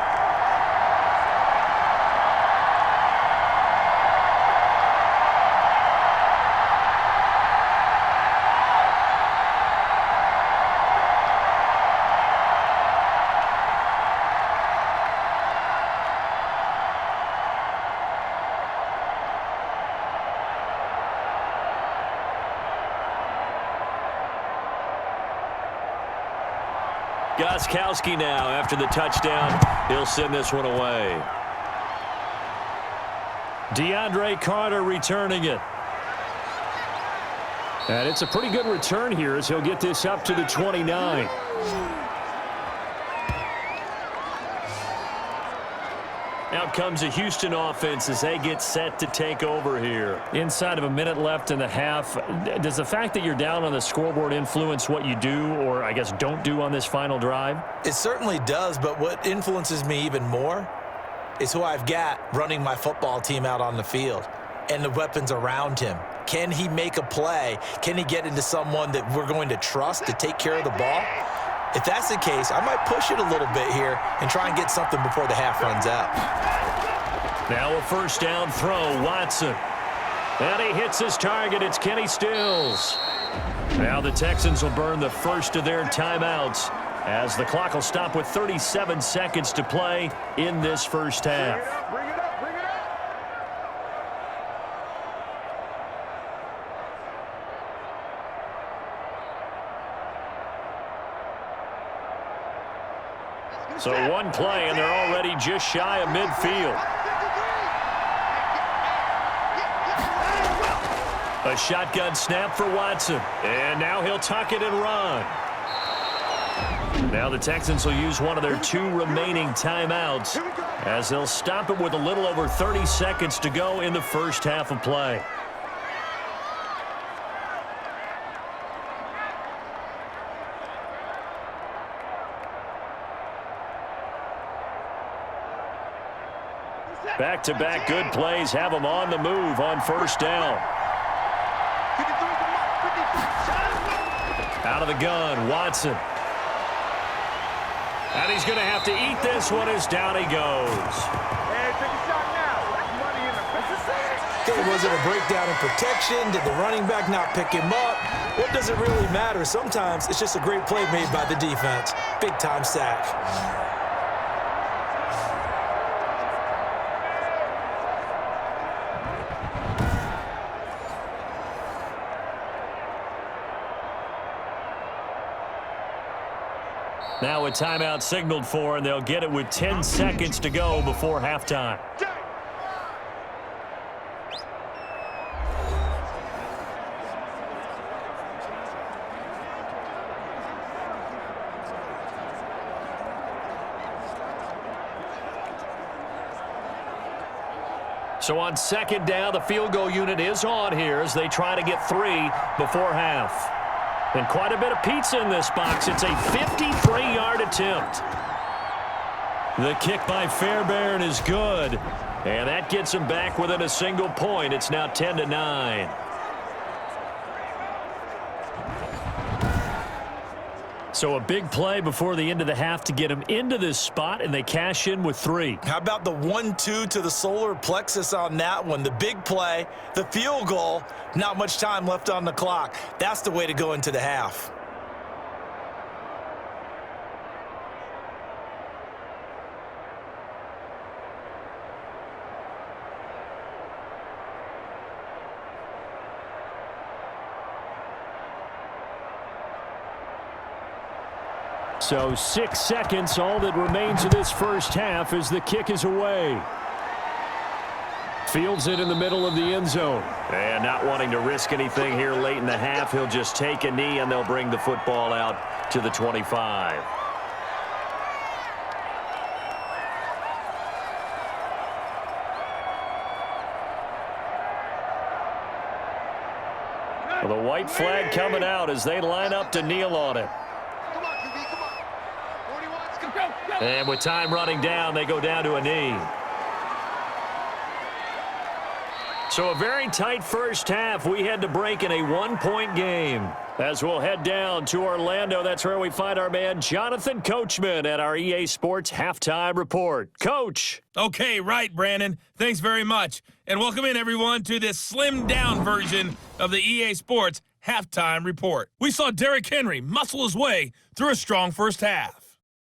S3: Gostkowski now, after the touchdown, he'll send this one away. DeAndre Carter returning it. And it's a pretty good return here as he'll get this up to the 29. Now out comes the Houston offense as they get set to take over here. Inside of a minute left in the half, does the fact that you're down on the scoreboard influence what you do, or I guess don't do on this final drive?
S6: It certainly does, but what influences me even more is who I've got running my football team out on the field and the weapons around him. Can he make a play? Can he get into someone that we're going to trust to take care of the ball? If that's the case, I might push it a little bit here and try and get something before the half runs out.
S3: Now a first down throw, Watson. And he hits his target. It's Kenny Stills. Now the Texans will burn the first of their timeouts as the clock will stop with 37 seconds to play in this first half.
S5: Bring it up, bring it up.
S3: So one play, and they're already just shy of midfield. A shotgun snap for Watson. And now he'll tuck it and run. Now the Texans will use one of their 2 remaining timeouts as they'll stop it with a little over 30 seconds to go in the first half of play. Back-to-back good plays have them on the move on first down. Out of the gun, Watson. And he's going to have to eat this one as down he goes.
S5: Hey, take a shot now. That's money in the business.
S6: Okay, was it a breakdown in protection? Did the running back not pick him up? What does it really matter? Sometimes it's just a great play made by the defense. Big-time sack.
S3: Now a timeout signaled for, and they'll get it with 10 seconds to go before halftime. So on second down, the field goal unit is on here as they try to get 3 before half. And quite a bit of pizza in this box. It's a 53-yard attempt. The kick by Fairbairn is good. And that gets him back within a single point. It's now 10-9. So a big play before the end of the half to get him into this spot, and they cash in with 3.
S6: How about the 1-2 to the solar plexus on that one? The big play, the field goal, not much time left on the clock. That's the way to go into the half.
S3: So 6 seconds, all that remains of this first half as the kick is away. Fields it in the middle of the end zone. And not wanting to risk anything here late in the half, he'll just take a knee and they'll bring the football out to the 25. Well, the white flag coming out as they line up to kneel on it. And with time running down, they go down to a knee. So a very tight first half. We had to break in a 1-point game. As we'll head down to Orlando, that's where we find our man Jonathan Coachman at our EA Sports Halftime Report. Coach.
S9: Okay, right, Brandon. Thanks very much. And welcome in, everyone, to this slimmed-down version of the EA Sports Halftime Report. We saw Derrick Henry muscle his way through a strong first half.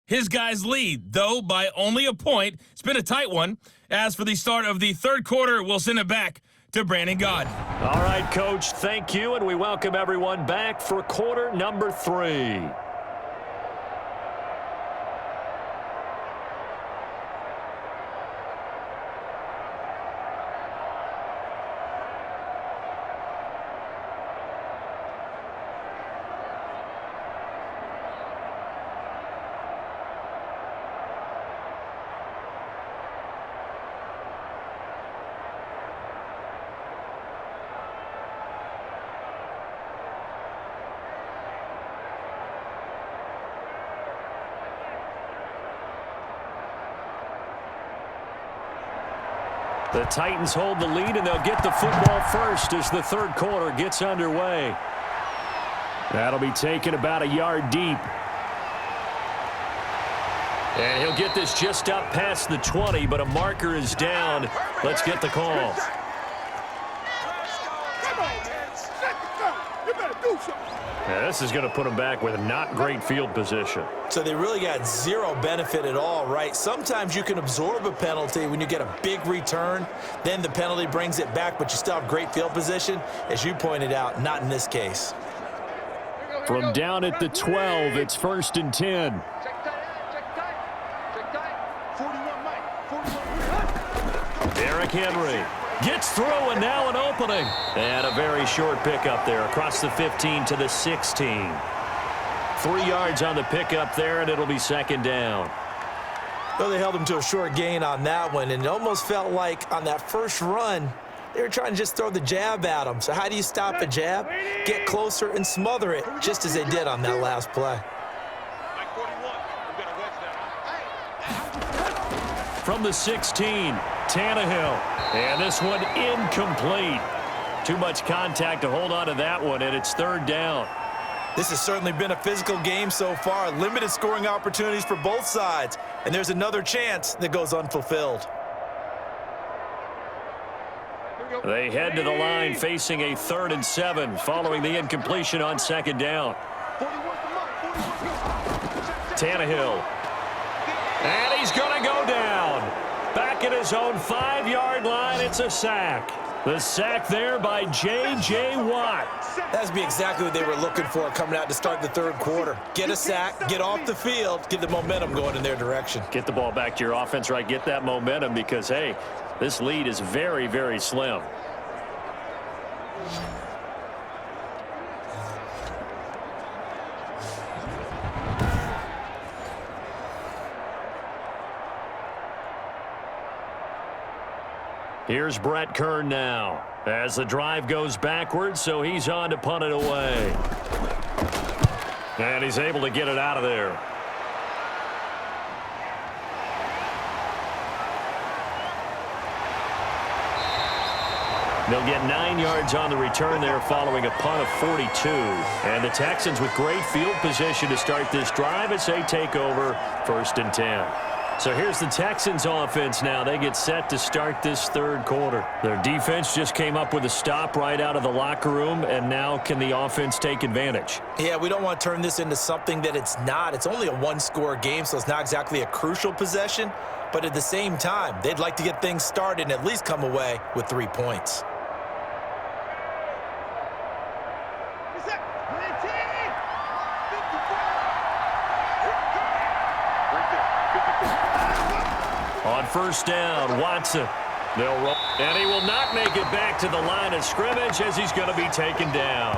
S9: His guys lead, though, by only a point. It's been a tight one. As for the start of the third quarter, we'll send it back to Brandon Gaudin.
S3: All right, Coach, thank you, and we welcome everyone back for quarter number 3. The Titans hold the lead, and they'll get the football first as the third quarter gets underway. That'll be taken about a yard deep. And he'll get this just up past the 20, but a marker is down. Let's get the call. Yeah, this is going to put them back with not great field position.
S6: So they really got zero benefit at all, right? Sometimes you can absorb a penalty when you get a big return. Then the penalty brings it back, but you still have great field position. As you pointed out, not in this case.
S3: From down at the 12, it's 1st and 10. Derrick Henry gets through, and now an opening. And a very short pickup there across the 15 to the 16. 3 yards on the pickup there, and it'll be 2nd down.
S6: Well, they held him to a short gain on that one, and it almost felt like on that first run, they were trying to just throw the jab at him. So how do you stop a jab? Get closer and smother it, just as they did on that last play.
S3: From the 16, Tannehill. And this one incomplete. Too much contact to hold on to that one, and it's 3rd down.
S6: This has certainly been a physical game so far. Limited scoring opportunities for both sides. And there's another chance that goes unfulfilled.
S3: They head to the line facing a 3rd and 7 following the incompletion on 2nd down. Tannehill. And he's going to go down. Back at his own 5-yard line, it's a sack. The sack there by J.J. Watt.
S6: That's be exactly what they were looking for coming out to start the third quarter. Get a sack, get off the field, get the momentum going in their direction.
S3: Get the ball back to your offense, right? Get that momentum because, hey, this lead is very, very slim. Here's Brett Kern now as the drive goes backwards, so he's on to punt it away. And he's able to get it out of there. They'll get 9 yards on the return there following a punt of 42. And the Texans with great field position to start this drive as they take over 1st and 10. So here's the Texans offense now. They get set to start this third quarter. Their defense just came up with a stop right out of the locker room, and now can the offense take advantage?
S6: Yeah, we don't want to turn this into something that it's not. It's only a one-score game, so it's not exactly a crucial possession. But at the same time, they'd like to get things started and at least come away with 3 points.
S3: On 1st down, Watson. They'll roll, and he will not make it back to the line of scrimmage as he's going to be taken down.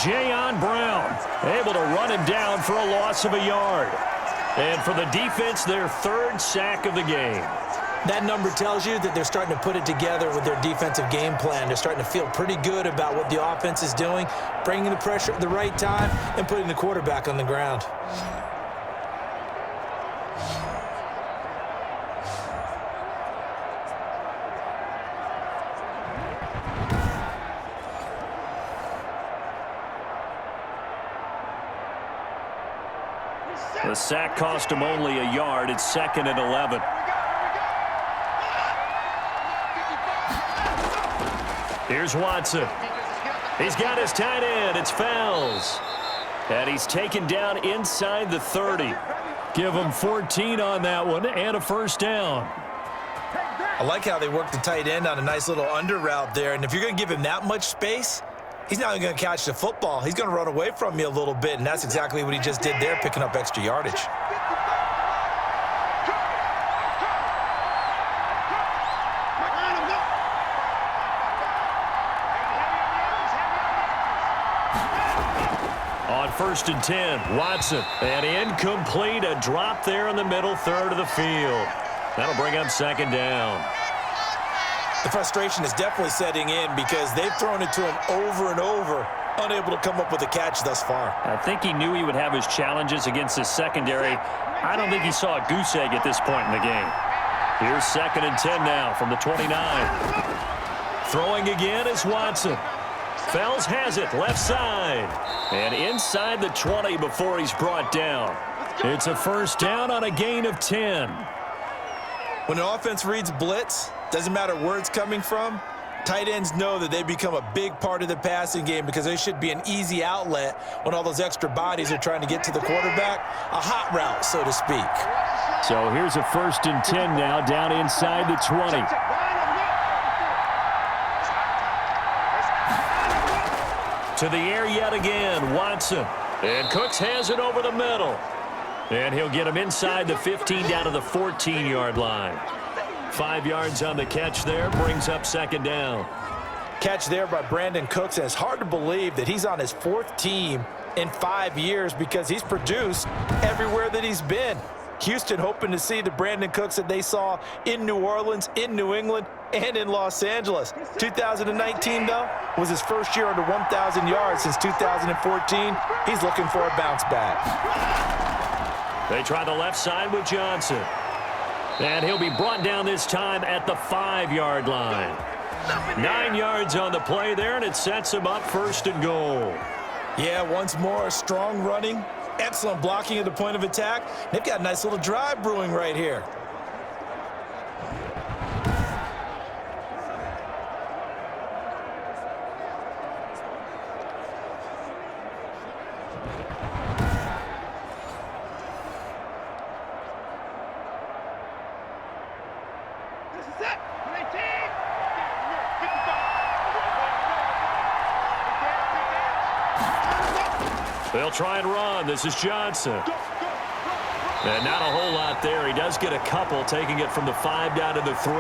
S3: Jayon Brown able to run him down for a loss of a yard. And for the defense, their 3rd sack of the game.
S6: That number tells you that they're starting to put it together with their defensive game plan. They're starting to feel pretty good about what the offense is doing, bringing the pressure at the right time, and putting the quarterback on the ground.
S3: The sack cost him only a yard. It's 2nd and 11. Here's Watson. He's got his tight end. It's Fells. And he's taken down inside the 30. Give him 14 on that one and a 1st down.
S6: I like how they work the tight end on a nice little under route there. And if you're going to give him that much space, he's not going to catch the football. He's going to run away from you a little bit, and that's exactly what he just did there, picking up extra yardage.
S3: On 1st and 10, Watson. And incomplete, a drop there in the middle third of the field. That'll bring up 2nd down.
S6: The frustration is definitely setting in because they've thrown it to him over and over, unable to come up with a catch thus far.
S3: I think he knew he would have his challenges against his secondary. I don't think he saw a goose egg at this point in the game. Here's 2nd and 10 now from the 29. Throwing again is Watson. Fells has it left side. And inside the 20 before he's brought down. It's a first down on a gain of 10.
S4: When the offense reads blitz, doesn't matter where it's coming from, tight ends know that they become a big part of the passing game because they should be an easy outlet when all those extra bodies are trying to get to the quarterback. A hot route, so to speak.
S3: So here's a 1st and 10 now down inside the 20. To the air yet again, Watson. And Cooks has it over the middle. And he'll get him inside the 15 down to the 14-yard line. 5 yards on the catch there, brings up 2nd down.
S4: Catch there by Brandon Cooks, and it's hard to believe that he's on his 4th team in 5 years because he's produced everywhere that he's been. Houston hoping to see the Brandon Cooks that they saw in New Orleans, in New England, and in Los Angeles. 2019, though, was his first year under 1,000 yards since 2014. He's looking for a bounce back.
S3: They try the left side with Johnson. And he'll be brought down this time at the 5-yard line. 9 yards on the play there, and it sets him up 1st and goal.
S4: Yeah, once more, strong running, excellent blocking at the point of attack. They've got a nice little drive brewing right here.
S3: They'll try and run. This is Johnson. And not a whole lot there. He does get a couple, taking it from the 5 down to the 3.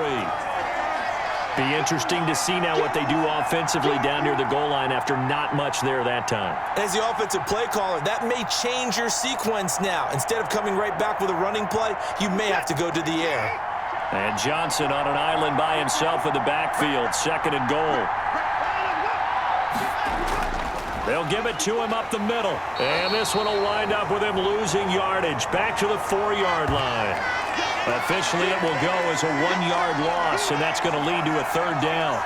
S3: Be interesting to see now what they do offensively down near the goal line after not much there that time.
S4: As the offensive play caller, that may change your sequence now. Instead of coming right back with a running play, you may have to go to the air.
S3: And Johnson on an island by himself in the backfield. 2nd and goal. They'll give it to him up the middle. And this one will wind up with him losing yardage. Back to the 4-yard line. Officially, it will go as a 1-yard loss, and that's going to lead to a 3rd down.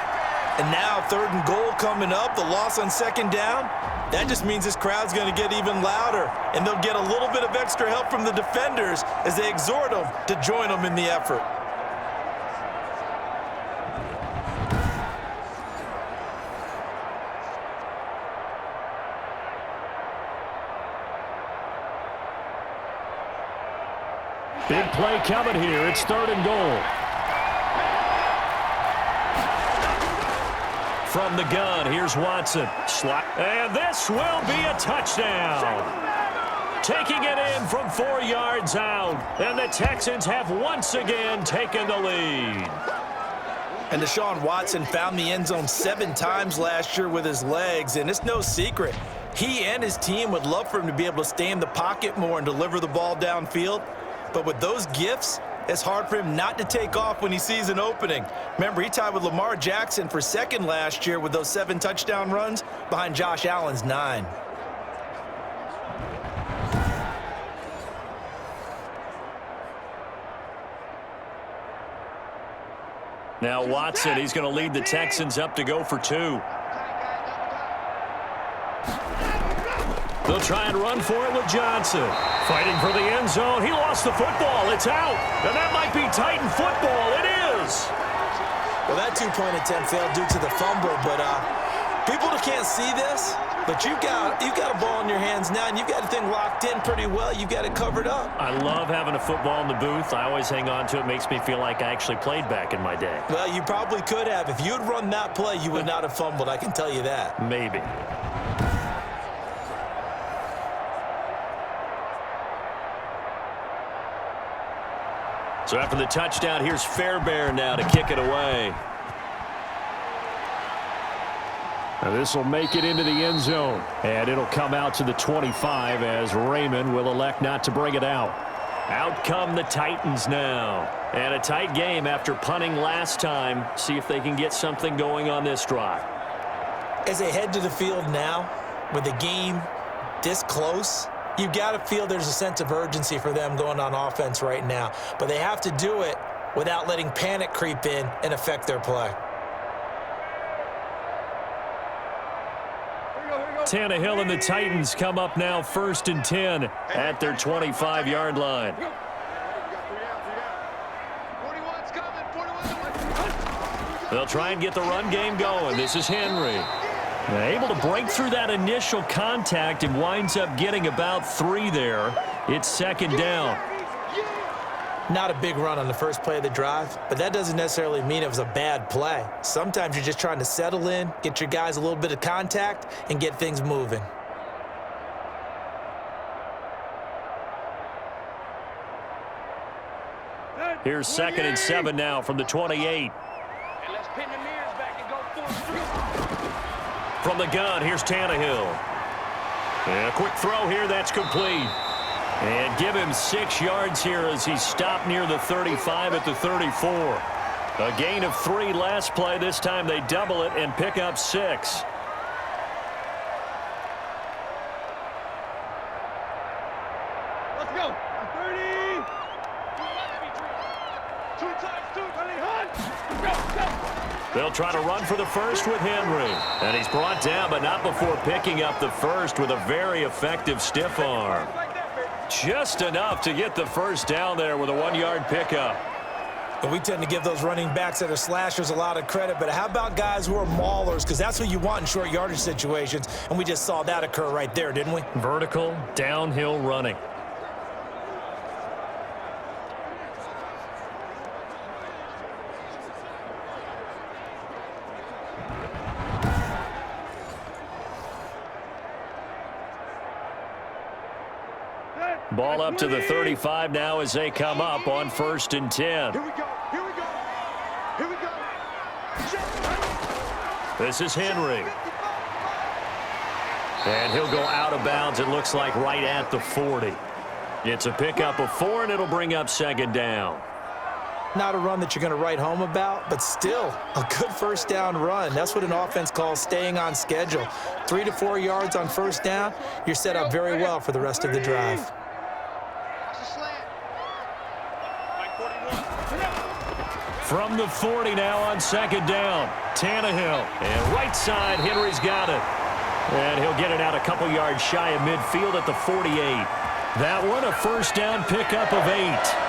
S4: And now 3rd and goal coming up. The loss on 2nd down. That just means this crowd's going to get even louder. And they'll get a little bit of extra help from the defenders as they exhort them to join them in the effort.
S3: Big play coming here. It's 3rd and goal. From the gun, here's Watson. And this will be a touchdown. Taking it in from 4 yards out. And the Texans have once again taken the lead.
S4: And Deshaun Watson found the end zone 7 times last year with his legs, and it's no secret. He and his team would love for him to be able to stay in the pocket more and deliver the ball downfield. But with those gifts, it's hard for him not to take off when he sees an opening. Remember, he tied with Lamar Jackson for 2nd last year with those 7 touchdown runs behind Josh Allen's 9.
S3: Now Watson, he's going to lead the Texans up to go for 2. They'll try and run for it with Johnson. Fighting for the end zone. He lost the football. It's out. And that might be Titan football. It is.
S4: Well, that 2-point attempt failed due to the fumble, but people can't see this, but you've got a ball in your hands now, and you've got the thing locked in pretty well. You've got it covered up.
S3: I love having a football in the booth. I always hang on to it. Makes me feel like I actually played back in my day.
S4: Well, you probably could have. If you had run that play, you would not have fumbled. I can tell you that.
S3: Maybe. So after the touchdown, here's Fairbairn now to kick it away. Now this will make it into the end zone. And it'll come out to the 25 as Raymond will elect not to bring it out. Out come the Titans now. And a tight game after punting last time. See if they can get something going on this drive.
S4: As they head to the field now, with the game this close, you've got to feel there's a sense of urgency for them going on offense right now. But they have to do it
S6: without letting panic creep in and affect their play.
S7: Tannehill and the Titans come up now 1st and 10 at their 25-yard line. They'll try and get the run game going. This is Henry. Able to break through that initial contact and winds up getting about 3 there. It's 2nd down.
S6: Not a big run on the first play of the drive, but that doesn't necessarily mean it was a bad play. Sometimes you're just trying to settle in, get your guys a little bit of contact, and get things moving.
S7: Here's 2nd and 7 now from the 28. From the gun, here's Tannehill. And a quick throw here, that's complete. And give him 6 yards here as he stopped near the 35 at the 34. A gain of 3 last play. This time they double it and pick up 6.
S5: Let's go. 30. 2 times 2. Go.
S7: They'll try to run for the first with Henry. And he's brought down, but not before picking up the first with a very effective stiff arm. Just enough to get the first down there with a 1-yard pickup.
S6: And we tend to give those running backs that are slashers a lot of credit, but how about guys who are maulers? Because that's what you want in short yardage situations, and we just saw that occur right there, didn't we?
S7: Vertical, downhill running. Ball up to the 35 now as they come up on 1st and 10.
S5: Here we go. Here we go. Here we go.
S7: This is Henry. And he'll go out of bounds, it looks like, right at the 40. It's a pickup of 4, and it'll bring up 2nd down.
S6: Not a run that you're going to write home about, but still a good first down run. That's what an offense calls staying on schedule. 3 to 4 yards on first down, you're set up very well for the rest of the drive.
S7: From the 40 now on 2nd down. Tannehill. And right side, Henry's got it. And he'll get it out a couple yards shy of midfield at the 48. That one, a first down pickup of 8.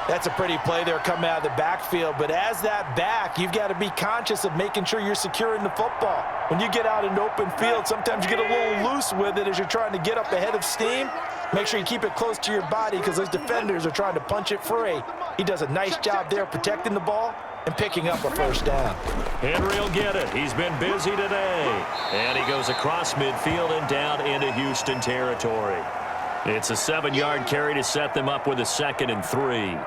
S4: That's a pretty play there coming out of the backfield, but as that back, you've got to be conscious of making sure you're securing the football. When you get out in open field, sometimes you get a little loose with it as you're trying to get up ahead of steam. Make sure you keep it close to your body because those defenders are trying to punch it free. He does a nice job there protecting the ball and picking up a first down.
S7: Henry will get it. He's been busy today. And he goes across midfield and down into Houston territory. It's a 7-yard carry to set them up with a 2nd and 3.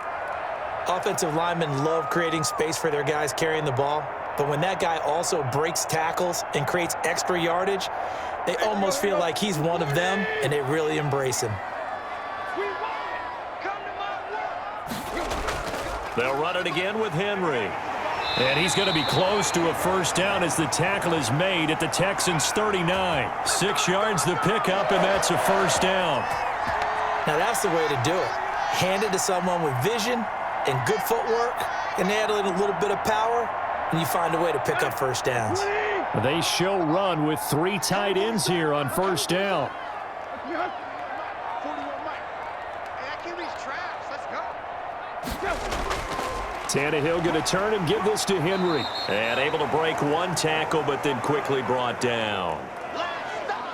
S6: Offensive linemen love creating space for their guys carrying the ball, but when that guy also breaks tackles and creates extra yardage, they almost feel like he's one of them, and they really embrace him.
S7: They'll run it again with Henry. And he's going to be close to a first down as the tackle is made at the Texans' 39. 6 yards the pickup, and that's a first down.
S6: Now that's the way to do it. Hand it to someone with vision and good footwork, and add in a little bit of power, and you find a way to pick up first downs.
S7: They show run with 3 tight ends here on first down. Tannehill going to turn and give this to Henry. And able to break 1 tackle, but then quickly brought down.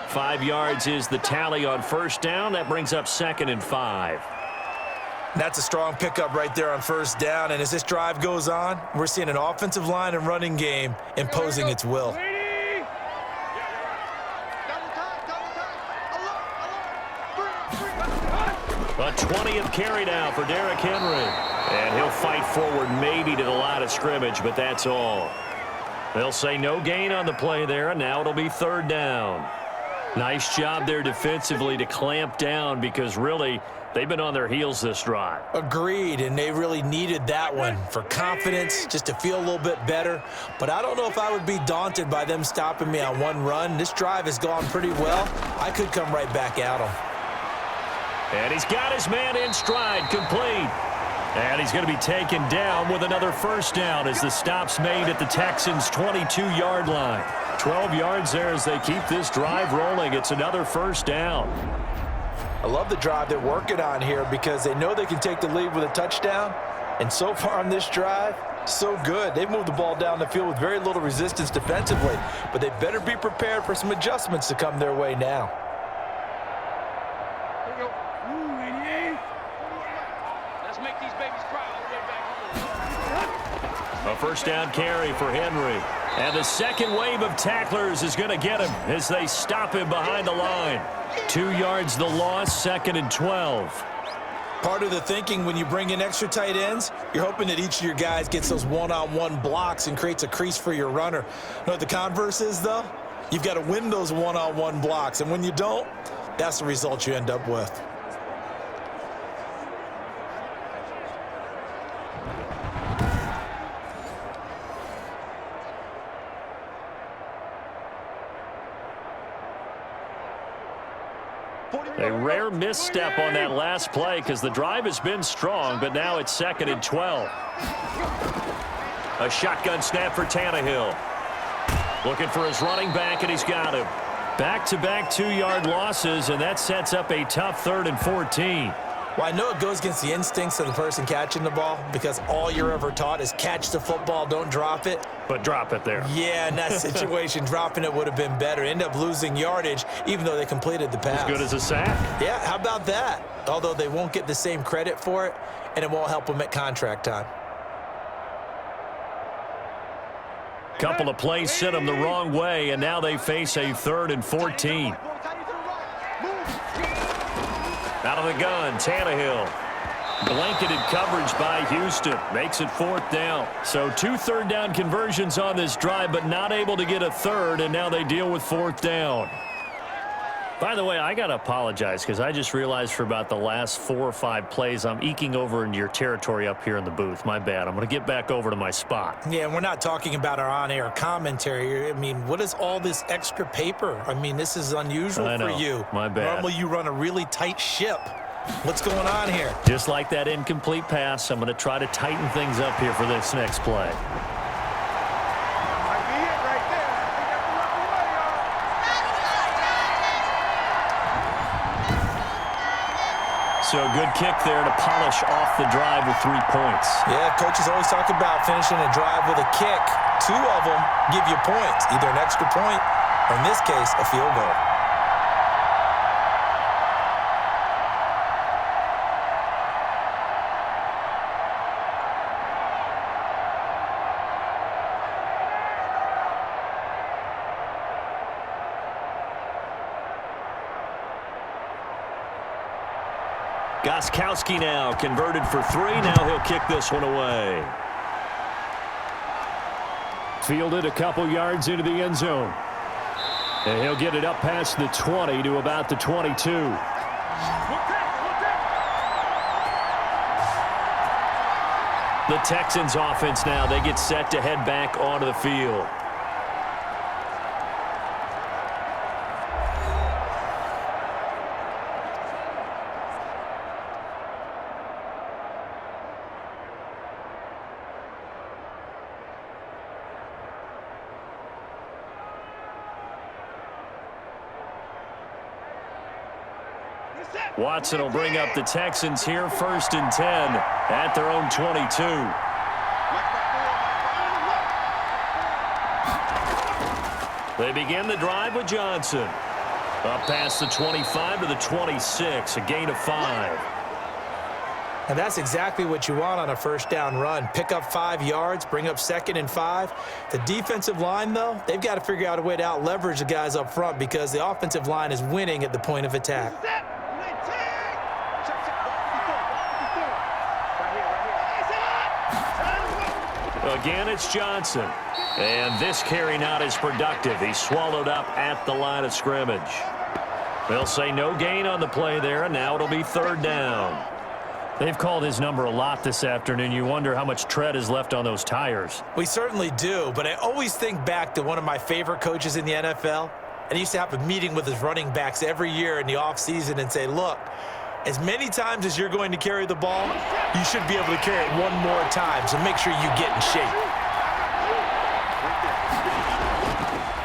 S7: 5 yards is the tally on first down. That brings up 2nd and 5.
S4: That's a strong pickup right there on first down. And as this drive goes on, we're seeing an offensive line and running game imposing its will.
S7: A 20th carry now for Derrick Henry. And he'll fight forward maybe to the line of scrimmage, but that's all. They'll say no gain on the play there, and now it'll be 3rd down. Nice job there defensively to clamp down because really they've been on their heels this drive.
S6: Agreed, and they really needed that one for confidence, just to feel a little bit better. But I don't know if I would be daunted by them stopping me on 1 run. This drive has gone pretty well. I could come right back at them.
S7: And he's got his man in stride, complete.
S3: And he's going to be taken down with another first down as the stop's made at the Texans' 22-yard line. 12 yards there as they keep this drive rolling. It's another first down.
S4: I love the drive they're working on here because they know they can take the lead with a touchdown. And so far on this drive, so good. They've moved the ball down the field with very little resistance defensively, but they better be prepared for some adjustments to come their way now.
S5: Let's make these babies cry all the way back home.
S3: A first down carry for Henry. And the second wave of tacklers is going to get him as they stop him behind the line. 2 yards the loss, 2nd and 12.
S4: Part of the thinking when you bring in extra tight ends, you're hoping that each of your guys gets those one-on-one blocks and creates a crease for your runner. You know what the converse is, though? You've got to win those one-on-one blocks, and when you don't, that's the result you end up with.
S3: A rare misstep on that last play because the drive has been strong, but now it's 2nd and 12. A shotgun snap for Tannehill. Looking for his running back, and he's got him. Back-to-back 2-yard losses, and that sets up a tough 3rd and 14.
S4: Well, I know it goes against the instincts of the person catching the ball because all you're ever taught is catch the football, don't drop it.
S3: But drop it there.
S4: Yeah, in that situation, dropping it would have been better. End up losing yardage, even though they completed the pass.
S3: As good as a sack.
S4: Yeah, how about that? Although they won't get the same credit for it, and it won't help them at contract time.
S3: Couple of plays sent them the wrong way, and now they face a 3rd and 14. Out of the gun, Tannehill. Blanketed coverage by Houston. Makes it 4th down. So 2 third-down conversions on this drive, but not able to get a third, and now they deal with 4th down. By the way, I got to apologize because I just realized for about the last 4 or 5 plays, I'm eking over into your territory up here in the booth. My bad. I'm going to get back over to my spot.
S4: Yeah, and we're not talking about our on-air commentary. I mean, what is all this extra paper? I mean, this is unusual for you.
S3: My bad.
S4: Normally you run a really tight ship. What's going on here?
S3: Just like that incomplete pass, I'm going to try to tighten things up here for this next play. So a good kick there to polish off the drive with 3 points.
S4: Yeah, coaches always talk about finishing a drive with a kick. 2 of them give you points, either an extra point or, in this case, a field goal.
S3: Gostkowski now converted for 3. Now he'll kick this one away.
S7: Fielded a couple yards into the end zone. And he'll get it up past the 20 to about the 22.
S3: The Texans offense now, they get set to head back onto the field. Watson will bring up the Texans here 1st and 10 at their own 22. They begin the drive with Johnson. Up past the 25 to the 26, a gain of 5.
S4: And that's exactly what you want on a first down run. Pick up 5 yards, bring up 2nd and 5. The defensive line, though, they've got to figure out a way to out-leverage the guys up front because the offensive line is winning at the point of attack.
S3: Again, it's Johnson. And this carry not as productive. He's swallowed up at the line of scrimmage. They'll say no gain on the play there, and now it'll be 3rd down. They've called his number a lot this afternoon. You wonder how much tread is left on those tires.
S4: We certainly do, but I always think back to one of my favorite coaches in the NFL. And he used to have a meeting with his running backs every year in the offseason and say, look, As many times as you're going to carry the ball, you should be able to carry it one more time, so make sure you get in shape.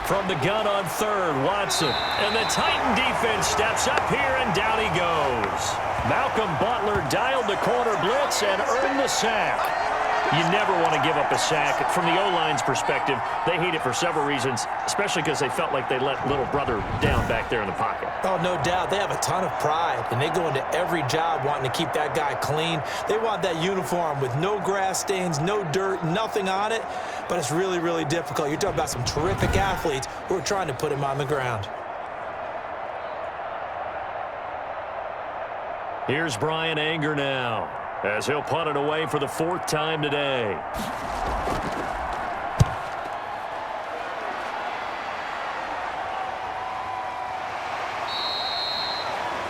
S3: From the gun on third, Watson. And the Titan defense steps up here, and down he goes. Malcolm Butler dialed the corner blitz and earned the sack. You never want to give up a sack. From the O-line's perspective, they hate it for several reasons, especially because they felt like they let little brother down back there in the pocket.
S6: Oh, no doubt. They have a ton of pride, and they go into every job wanting to keep that guy clean. They want that uniform with no grass stains, no dirt, nothing on it, but it's really, really difficult. You're talking about some terrific athletes who are trying to put him on the ground.
S3: Here's Brian Anger now, as he'll punt it away for the 4th time today.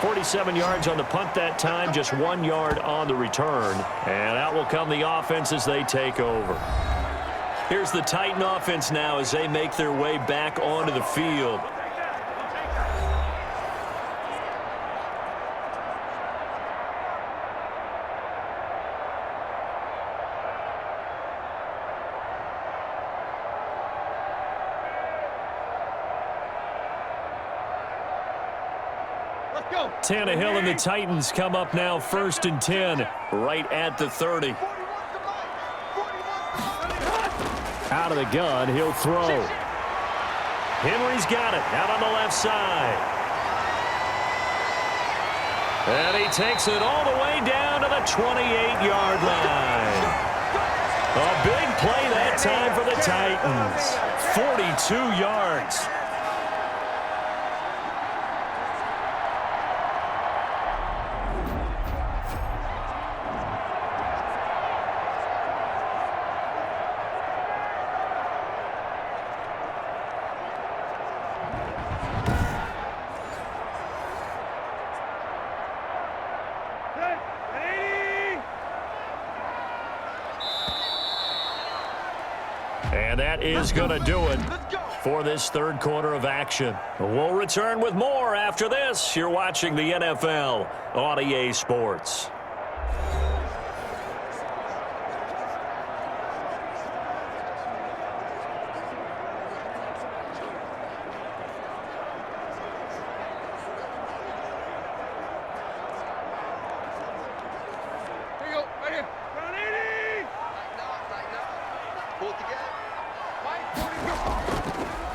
S3: "47 yards on the punt that time, just 1 yard on the return. And out will come the offense as they take over. Here's the Titan offense now as they make their way back onto the field. Tannehill and the Titans come up now 1st and 10, right at the 30. Out of the gun, he'll throw. Henry's got it, out on the left side. And he takes it all the way down to the 28-yard line. A big play that time for the Titans. 42 yards. And that is going to do it for this 3rd quarter of action. We'll return with more after this. You're watching the NFL on EA Sports.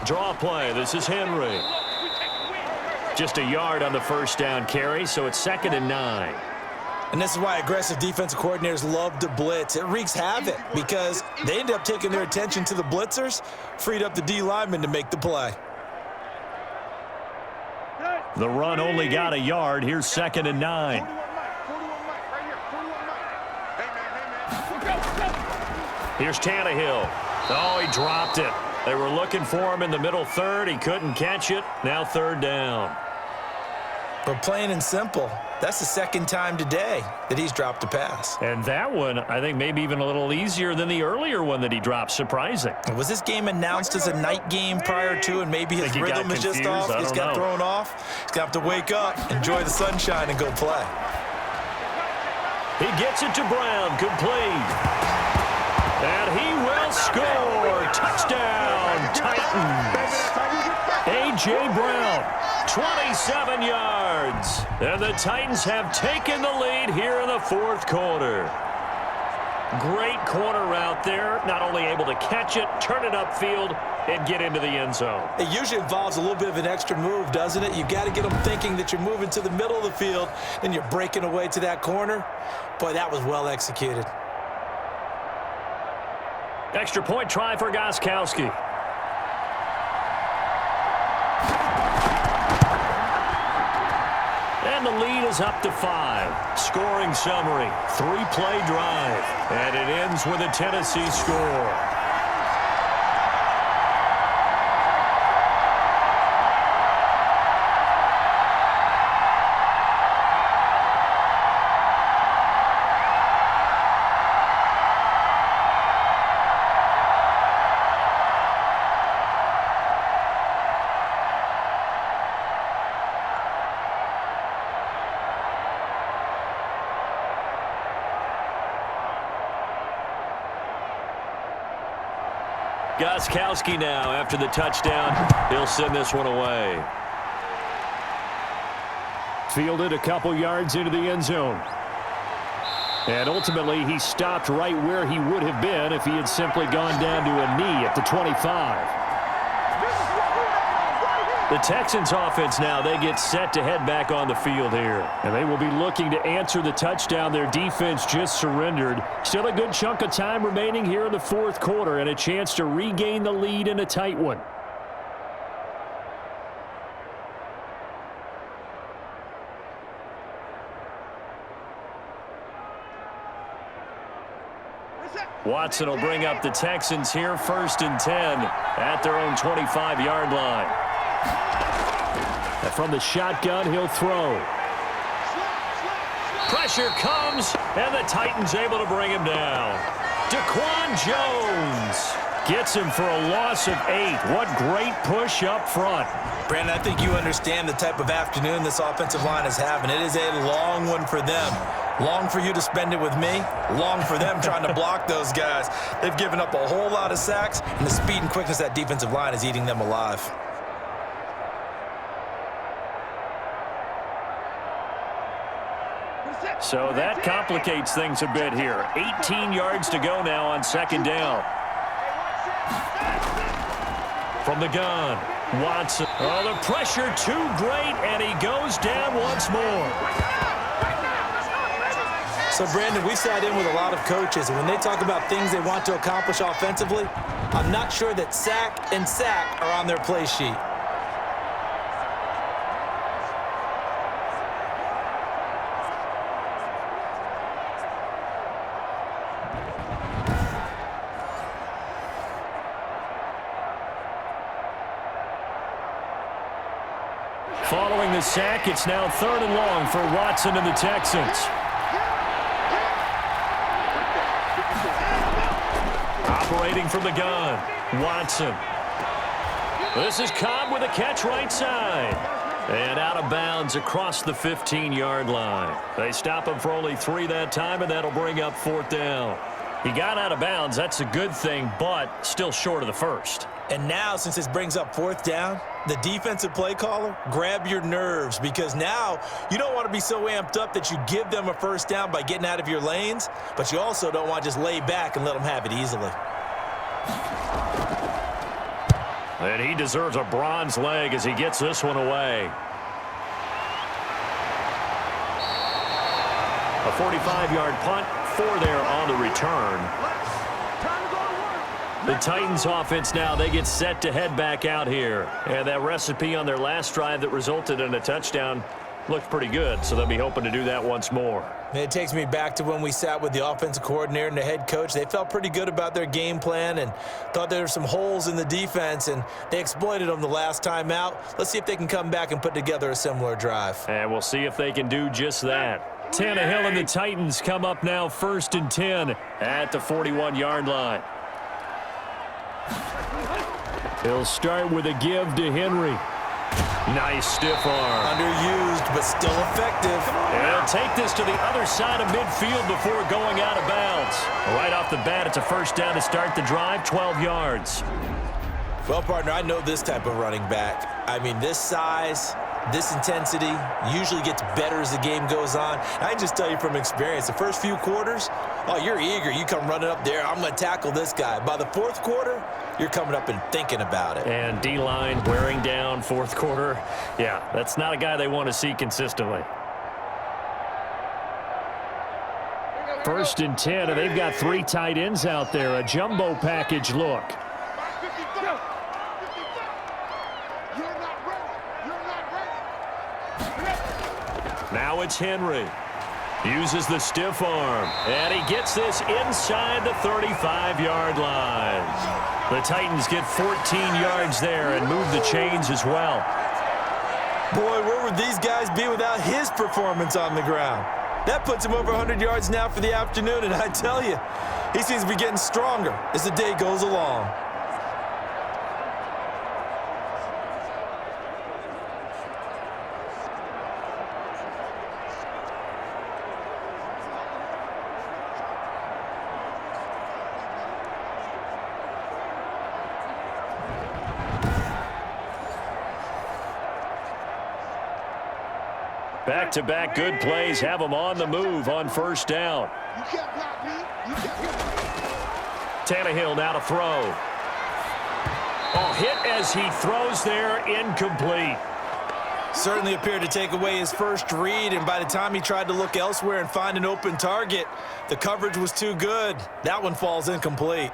S3: Draw play. This is Henry. Just a yard on the 1st down carry, so it's 2nd and 9.
S4: And this is why aggressive defensive coordinators love to blitz. It wreaks havoc because they end up taking their attention to the blitzers, freed up the D lineman to make the play.
S3: The run only got a yard. Here's 2nd and 9. Here's Tannehill. Oh, he dropped it. They were looking for him in the middle 3rd. He couldn't catch it. Now 3rd down.
S4: But plain and simple, that's the 2nd time today that he's dropped a pass.
S3: And that one, I think, maybe even a little easier than the earlier one that he dropped. Surprising.
S4: Was this game announced as a night game prior to, and maybe his rhythm is just off? He's got thrown off. He's going to have to wake up, enjoy the sunshine, and go play.
S3: He gets it to Brown, complete. And he will score. Touchdown, Titans. A.J. Brown, 27 yards. And the Titans have taken the lead here in the 4th quarter. Great corner route there. Not only able to catch it, turn it upfield, and get into the end zone.
S4: It usually involves a little bit of an extra move, doesn't it? You've got to get them thinking that you're moving to the middle of the field, and you're breaking away to that corner. Boy, that was well executed.
S3: Extra point try for Gostkowski. And the lead is up to 5. Scoring summary, 3-play drive. And it ends with a Tennessee score. Gostkowski now after the touchdown. He'll send this one away.
S7: Fielded a couple yards into the end zone. And ultimately, he stopped right where he would have been if he had simply gone down to a knee at the 25. The Texans offense now, they get set to head back on the field here. And they will be looking to answer the touchdown their defense just surrendered. Still a good chunk of time remaining here in the fourth quarter and a chance to regain the lead in a tight one. Watson will bring up the Texans here, 1st and 10 at their own 25-yard line. And from the shotgun, he'll throw. Pressure comes, and the Titans able to bring him down. Daquan Jones gets him for a loss of 8. What great push up front.
S4: Brandon, I think you understand the type of afternoon this offensive line is having. It is a long one for them. Long for you to spend it with me. Long for them trying to block those guys. They've given up a whole lot of sacks, and the speed and quickness of that defensive line is eating them alive.
S3: So that complicates things a bit here. 18 yards to go now on 2nd down. From the gun, Watson. Oh, the pressure too great, and he goes down once more.
S6: So, Brandon, we sat in with a lot of coaches, and when they talk about things they want to accomplish offensively, I'm not sure that sack and sack are on their play sheet.
S3: Following the sack, it's now 3rd and long for Watson and the Texans. Operating from the gun, Watson. This is Cobb with a catch right side. And out of bounds across the 15-yard line. They stop him for only 3 that time, and that'll bring up 4th down. He got out of bounds. That's a good thing, but still short of the first.
S4: And now, since this brings up 4th down, the defensive play caller, grab your nerves, because now you don't want to be so amped up that you give them a 1st down by getting out of your lanes, but you also don't want to just lay back and let them have it easily.
S3: And he deserves a bronze leg as he gets this one away. A 45-yard punt, 4 there on the return. The Titans offense now, they get set to head back out here. And that recipe on their last drive that resulted in a touchdown looked pretty good, so they'll be hoping to do that once more.
S4: And it takes me back to when we sat with the offensive coordinator and the head coach. They felt pretty good about their game plan and thought there were some holes in the defense, and they exploited them the last time out. Let's see if they can come back and put together a similar drive.
S3: And we'll see if they can do just that. Tannehill and the Titans come up now 1st and 10 at the 41-yard line. He'll start with a give to Henry. Nice stiff arm.
S4: Underused, but still effective.
S3: And he'll take this to the other side of midfield before going out of bounds. Right off the bat, it's a 1st down to start the drive, 12 yards.
S4: Well, partner, I know this type of running back. I mean, this size, this intensity usually gets better as the game goes on. I can just tell you from experience, the first few quarters, oh, you're eager. You come running up there, I'm going to tackle this guy. By the 4th quarter, you're coming up and thinking about it.
S3: And D-line wearing down 4th quarter. Yeah, that's not a guy they want to see consistently.
S7: 1st and 10, and they've got 3 tight ends out there. A jumbo package look.
S3: Now it's Henry. Uses the stiff arm. And he gets this inside the 35-yard line. The Titans get 14 yards there and move the chains as well.
S4: Boy, where would these guys be without his performance on the ground? That puts him over 100 yards now for the afternoon, and I tell you, he seems to be getting stronger as the day goes along.
S3: Back-to-back good plays have them on the move on first down. Tannehill now to throw. Oh, hit as he throws there, incomplete.
S4: Certainly appeared to take away his first read, and by the time he tried to look elsewhere and find an open target, the coverage was too good. That one falls incomplete.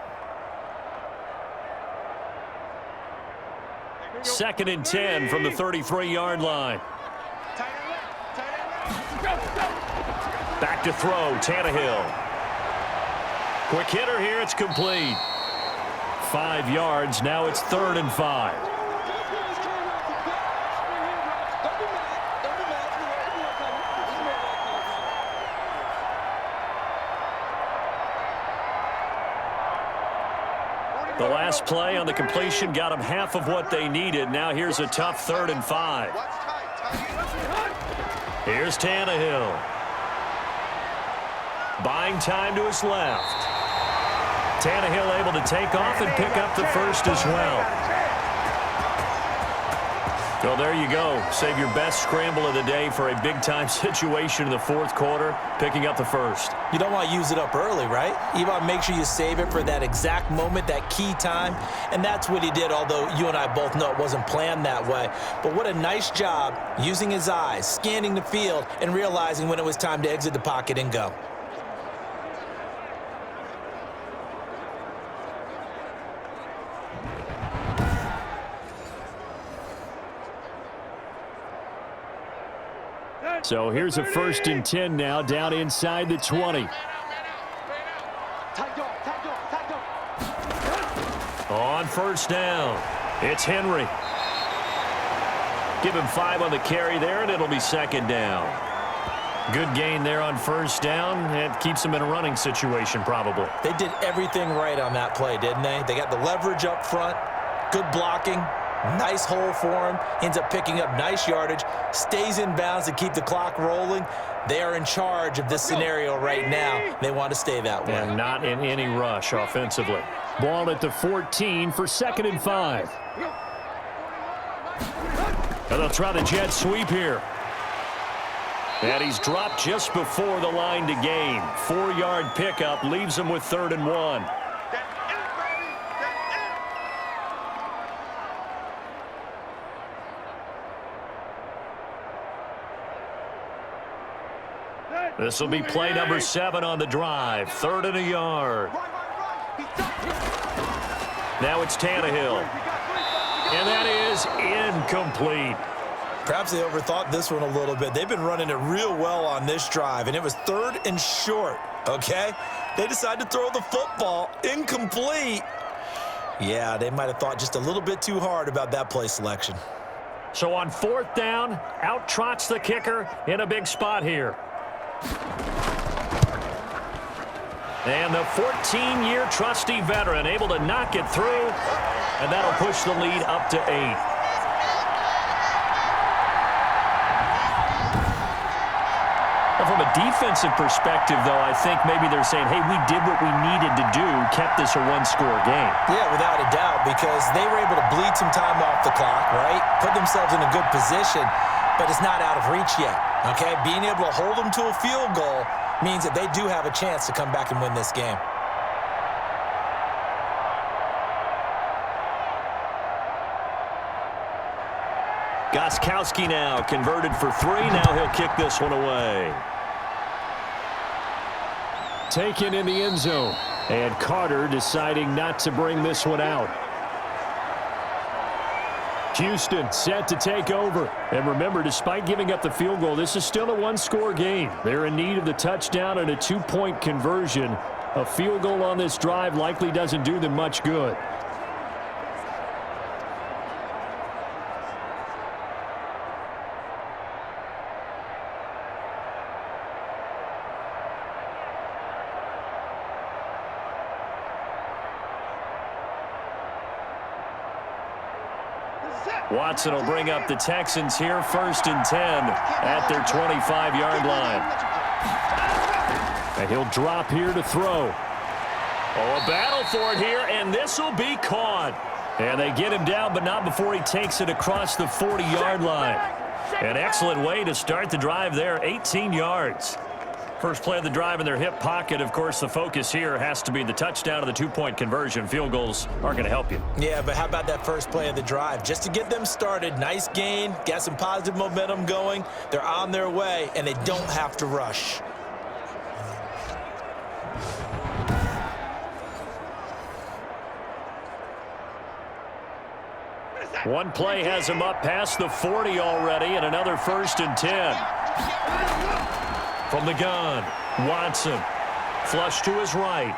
S3: 2nd and 10 from the 33-yard line. Back to throw, Tannehill. Quick hitter here, it's complete. 5 yards, now it's 3rd and 5. The last play on the completion got them half of what they needed. Now here's a tough 3rd and 5. Here's Tannehill. Buying time to his left. Tannehill able to take off and pick up the first as well. Well, there you go. Save your best scramble of the day for a big-time situation in the 4th quarter, picking up the first.
S4: You don't want to use it up early, right? You want to make sure you save it for that exact moment, that key time. And that's what he did, although you and I both know it wasn't planned that way. But what a nice job using his eyes, scanning the field, and realizing when it was time to exit the pocket and go.
S3: So here's a 1st and 10 now, down inside the 20. On first down, it's Henry. Give him 5 on the carry there, and it'll be 2nd down. Good gain there on first down. It keeps them in a running situation, probably.
S4: They did everything right on that play, didn't they? They got the leverage up front, good blocking. Nice hole for him. Ends up picking up nice yardage. Stays in bounds to keep the clock rolling. They are in charge of this scenario right now. They want to stay that way.
S3: And not in any rush offensively. Ball at the 14 for 2nd and 5. And they'll try the jet sweep here. And he's dropped just before the line to gain. 4-yard pickup leaves him with 3rd and 1. This will be play number 7 on the drive. 3rd and a yard. Now it's Tannehill. And that is incomplete.
S4: Perhaps they overthought this one a little bit. They've been running it real well on this drive, and it was 3rd and short, okay? They decided to throw the football. Incomplete. Yeah, they might have thought just a little bit too hard about that play selection.
S3: So on 4th down, out trots the kicker in a big spot here. And the 14-year trusty veteran able to knock it through, and that'll push the lead up to 8. Well, from a defensive perspective, though, I think maybe they're saying, hey, we did what we needed to do, kept this a 1-score game.
S4: Yeah, without a doubt, because they were able to bleed some time off the clock, right? Put themselves in a good position, but it's not out of reach yet. Okay, being able to hold them to a field goal means that they do have a chance to come back and win this game.
S3: Gostkowski now converted for 3. Now he'll kick this one away. Taken in the end zone. And Carter deciding not to bring this one out. Houston set to take over. And remember, despite giving up the field goal, this is still a 1-score game. They're in need of the touchdown and a 2-point conversion. A field goal on this drive likely doesn't do them much good. Watson will bring up the Texans here, 1st and 10 at their 25-yard line. And he'll drop here to throw. Oh, a battle for it here, and this will be caught. And they get him down, but not before he takes it across the 40-yard line. An excellent way to start the drive there, 18 yards. First play of the drive in their hip pocket. Of course, the focus here has to be the touchdown of the two-point conversion. Field goals aren't going to help you.
S6: Yeah, but how about that first play of the drive? Just to get them started, nice gain, got some positive momentum going. They're on their way, and they don't have to rush.
S3: One play has him up past the 40 already, and another 1st and 10. From the gun, Watson, flush to his right.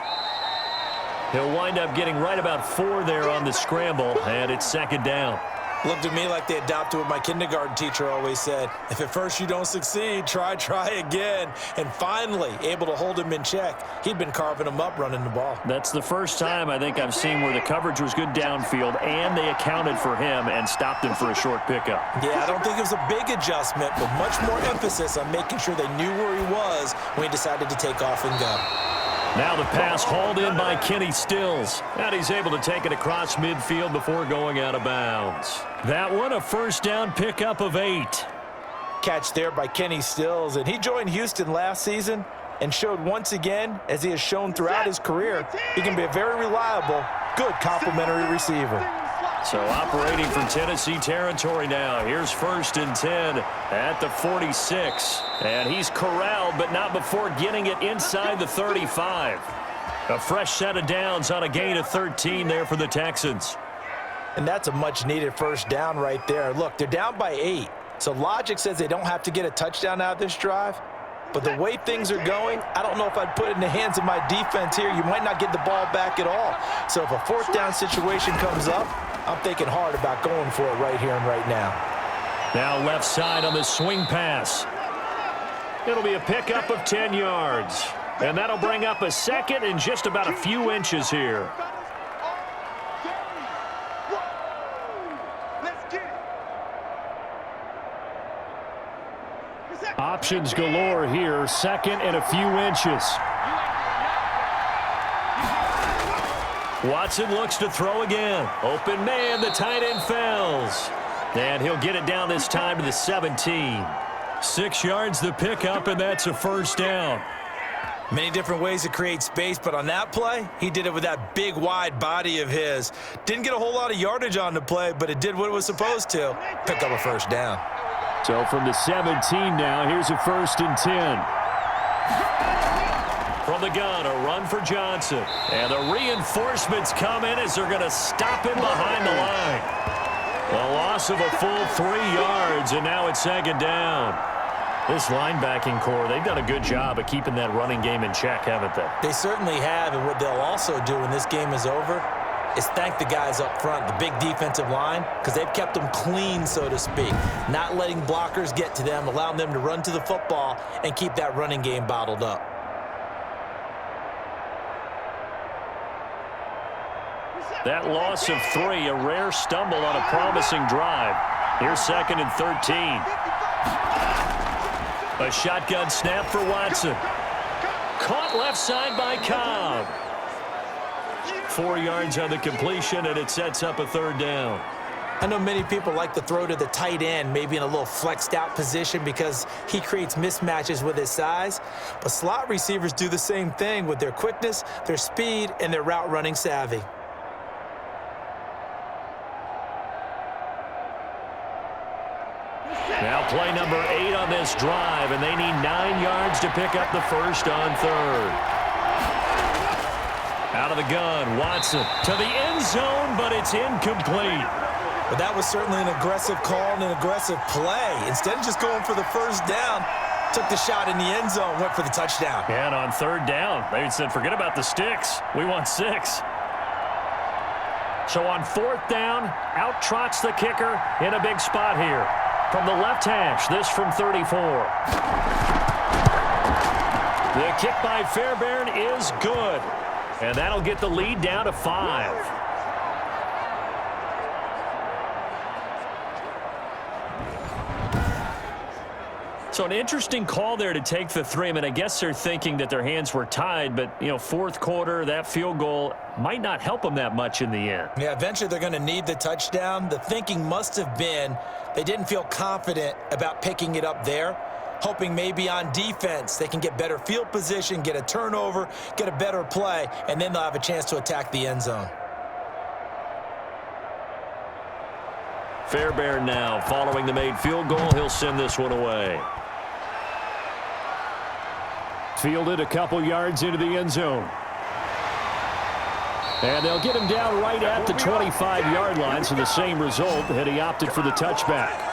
S3: He'll wind up getting right about 4 there on the scramble, and it's 2nd down.
S6: Looked to me like they adopted what my kindergarten teacher always said. If at first you don't succeed, try again. And finally, able to hold him in check. He'd been carving him up running the ball.
S3: That's the first time I think I've seen where the coverage was good downfield, and they accounted for him and stopped him for a short pickup.
S6: Yeah, I don't think it was a big adjustment, but much more emphasis on making sure they knew where he was when he decided to take off and go.
S3: Now the pass hauled in by Kenny Stills. And he's able to take it across midfield before going out of bounds. That one, a 1st down pickup of 8.
S4: Catch there by Kenny Stills, and he joined Houston last season and showed once again, as he has shown throughout his career, he can be a very reliable, good complementary receiver.
S3: So operating from Tennessee territory now. Here's 1st and 10 at the 46. And he's corralled, but not before getting it inside the 35. A fresh set of downs on a gain of 13 there for the Texans.
S4: And that's a much-needed 1st down right there. Look, they're down by 8. So logic says they don't have to get a touchdown out of this drive. But the way things are going, I don't know if I'd put it in the hands of my defense here. You might not get the ball back at all. So if a 4th down situation comes up, I'm thinking hard about going for it right here and right now.
S3: Now left side on the swing pass. It'll be a pickup of 10 yards. And that'll bring up a 2nd and just about a few inches here. Options galore here. 2nd and a few inches. Watson looks to throw again. Open man, the tight end fells. And he'll get it down this time to the 17. 6 yards the pickup, and that's a 1st down.
S6: Many different ways to create space, but on that play, he did it with that big, wide body of his. Didn't get a whole lot of yardage on the play, but it did what it was supposed to. Pick up a 1st down.
S3: So from the 17 now, here's a 1st and 10. From the gun, a run for Johnson. And the reinforcements come in as they're going to stop him behind the line. A loss of a full 3 yards, and now it's 2nd down. This linebacking core, they've done a good job of keeping that running game in check, haven't they?
S6: They certainly have, and what they'll also do when this game is over is thank the guys up front, the big defensive line, because they've kept them clean, so to speak, not letting blockers get to them, allowing them to run to the football and keep that running game bottled up.
S3: That loss of 3, a rare stumble on a promising drive. Here's 2nd and 13. A shotgun snap for Watson. Caught left side by Cobb. 4 yards on the completion, and it sets up a 3rd down.
S6: I know many people like to throw to the tight end, maybe in a little flexed out position because he creates mismatches with his size. But slot receivers do the same thing with their quickness, their speed, and their route running savvy.
S3: Now play number 8 on this drive, and they need 9 yards to pick up the 1st on 3rd. Out of the gun, Watson to the end zone, but it's incomplete.
S6: But that was certainly an aggressive call and an aggressive play. Instead of just going for the 1st down, took the shot in the end zone, went for the touchdown.
S3: And on 3rd down, they said, forget about the sticks. We want 6. So on 4th down, out trots the kicker in a big spot here. From the left hash, this from 34. The kick by Fairbairn is good. And that'll get the lead down to 5. So an interesting call there to take the 3. I mean, I guess they're thinking that their hands were tied, but, fourth quarter, that field goal might not help them that much in the end.
S6: Yeah, eventually they're going to need the touchdown. The thinking must have been they didn't feel confident about picking it up there, hoping maybe on defense they can get better field position, get a turnover, get a better play, and then they'll have a chance to attack the end zone.
S3: Fairbairn now following the made field goal. He'll send this one away.
S7: Fielded a couple yards into the end zone. And they'll get him down right at the 25-yard line, so the same result had he opted for the touchback.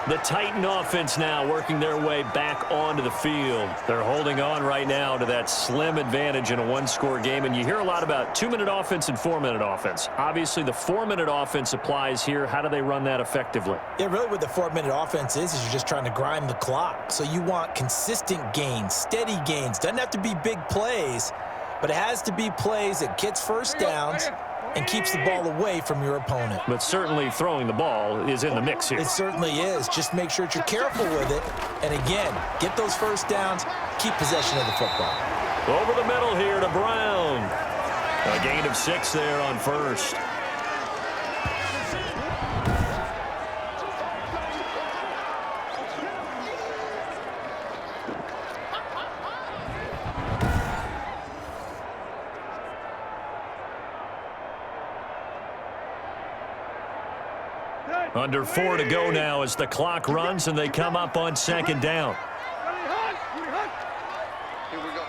S3: The Titan offense now working their way back onto the field. They're holding on right now to that slim advantage in a one-score game. And you hear a lot about 2-minute offense and 4-minute offense. Obviously, the 4-minute offense applies here. How do they run that effectively?
S6: Yeah, really what the 4-minute offense is you're just trying to grind the clock. So you want consistent gains, steady gains. Doesn't have to be big plays, but it has to be plays that gets first downs and keeps the ball away from your opponent.
S3: But certainly throwing the ball is in the mix here.
S6: It certainly is. Just make sure that you're careful with it. And again, get those first downs, keep possession of the football.
S3: Over the middle here to Brown. A gain of 6 there on first. Under 4 to go now as the clock runs and they come up on second down.
S5: Here we go.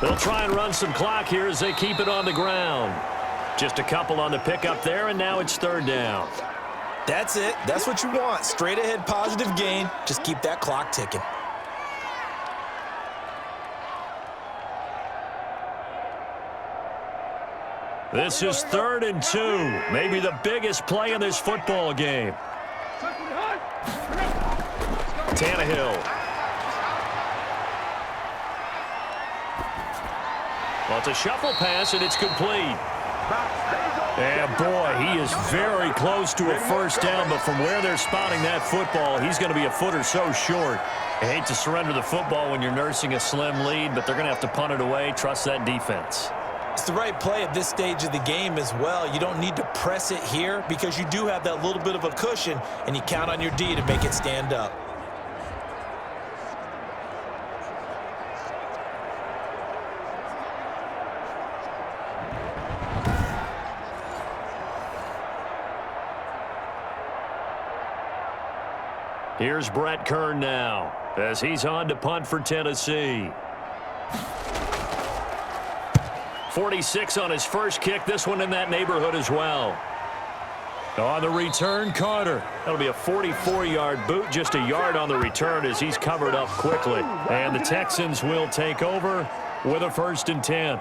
S3: They'll try and run some clock here as they keep it on the ground. Just a couple on the pickup there, and now it's third down.
S6: That's it. That's what you want. Straight ahead positive gain. Just keep that clock ticking.
S3: This is 3rd and 2. Maybe the biggest play in this football game. Tannehill. Well, it's a shuffle pass, and it's complete. And, boy, he is very close to a first down, but from where they're spotting that football, he's going to be a foot or so short. I hate to surrender the football when you're nursing a slim lead, but they're going to have to punt it away. Trust that defense.
S6: It's the right play at this stage of the game as well. You don't need to press it here because you do have that little bit of a cushion, and you count on your D to make it stand up.
S3: Here's Brett Kern now as he's on to punt for Tennessee. 46 on his first kick. This one in that neighborhood as well. On the return, Carter. That'll be a 44-yard boot, just a yard on the return as he's covered up quickly. And the Texans will take over with a 1st and 10.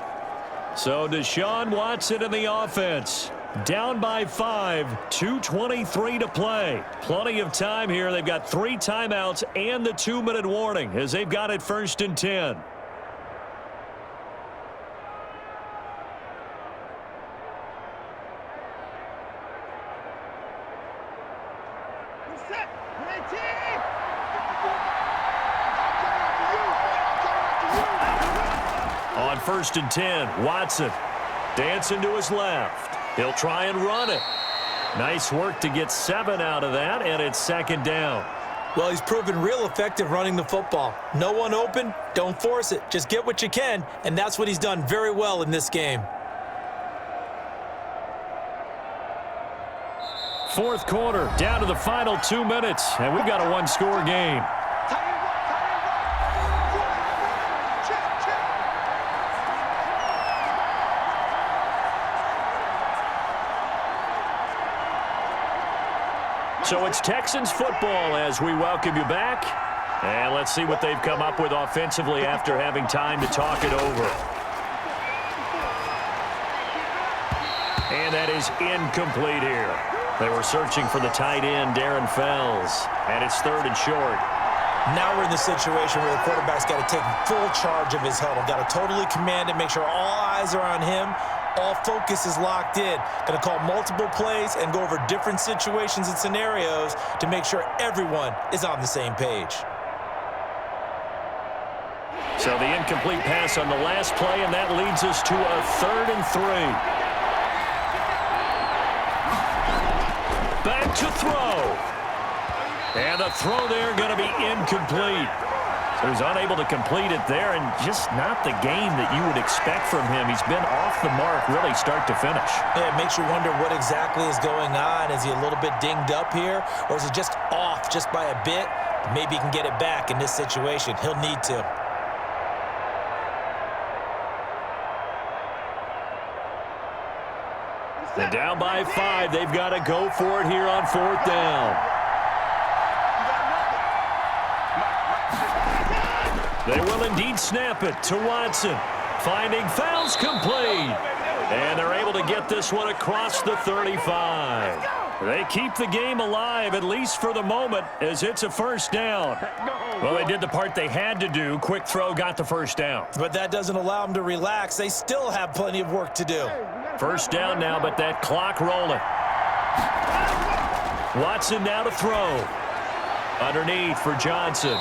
S3: So Deshaun Watson in the offense. Down by 5, 2:23 to play. Plenty of time here. They've got 3 timeouts and the 2-minute warning as they've got it 1st and 10. On 1st and 10, Watson dancing to his left. He'll try and run it. Nice work to get 7 out of that, and it's 2nd down.
S6: Well, he's proven real effective running the football. No one open, don't force it. Just get what you can, and that's what he's done very well in this game.
S3: 4th quarter, down to the final 2 minutes, and we've got a 1-score game. So it's Texans football as we welcome you back. And let's see what they've come up with offensively after having time to talk it over. And that is incomplete here. They were searching for the tight end, Darren Fells. And it's 3rd and short.
S6: Now we're in the situation where the quarterback's got to take full charge of his huddle. Got to totally command it, make sure all eyes are on him. All focus is locked in. Going to call multiple plays and go over different situations and scenarios to make sure everyone is on the same page.
S3: So the incomplete pass on the last play, and that leads us to a 3rd and 3. Back to throw. And the throw there going to be incomplete. So he's unable to complete it there, and just not the game that you would expect from him. He's been off the mark really start to finish.
S6: Yeah, it makes you wonder what exactly is going on. Is he a little bit dinged up here, or is he just off just by a bit? Maybe he can get it back in this situation. He'll need to.
S3: And down by 5. They've got to go for it here on 4th down. They will indeed snap it to Watson. Finding fouls complete. And they're able to get this one across the 35. They keep the game alive, at least for the moment, as it's a 1st down. Well, they did the part they had to do. Quick throw got the 1st down.
S6: But that doesn't allow them to relax. They still have plenty of work to do.
S3: 1st down now, but that clock rolling. Watson now to throw. Underneath for Johnson.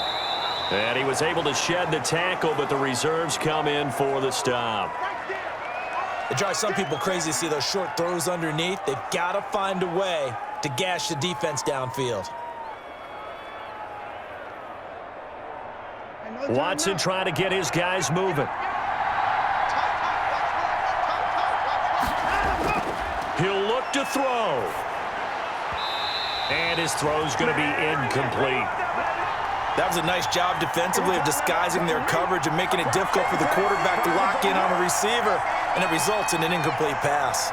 S3: And he was able to shed the tackle, but the reserves come in for the stop.
S6: It drives some people crazy to see those short throws underneath. They've got to find a way to gash the defense downfield.
S3: Watson trying to get his guys moving. He'll look to throw. And his throw's going to be incomplete.
S4: That was a nice job defensively of disguising their coverage and making it difficult for the quarterback to lock in on a receiver, and it results in an incomplete pass.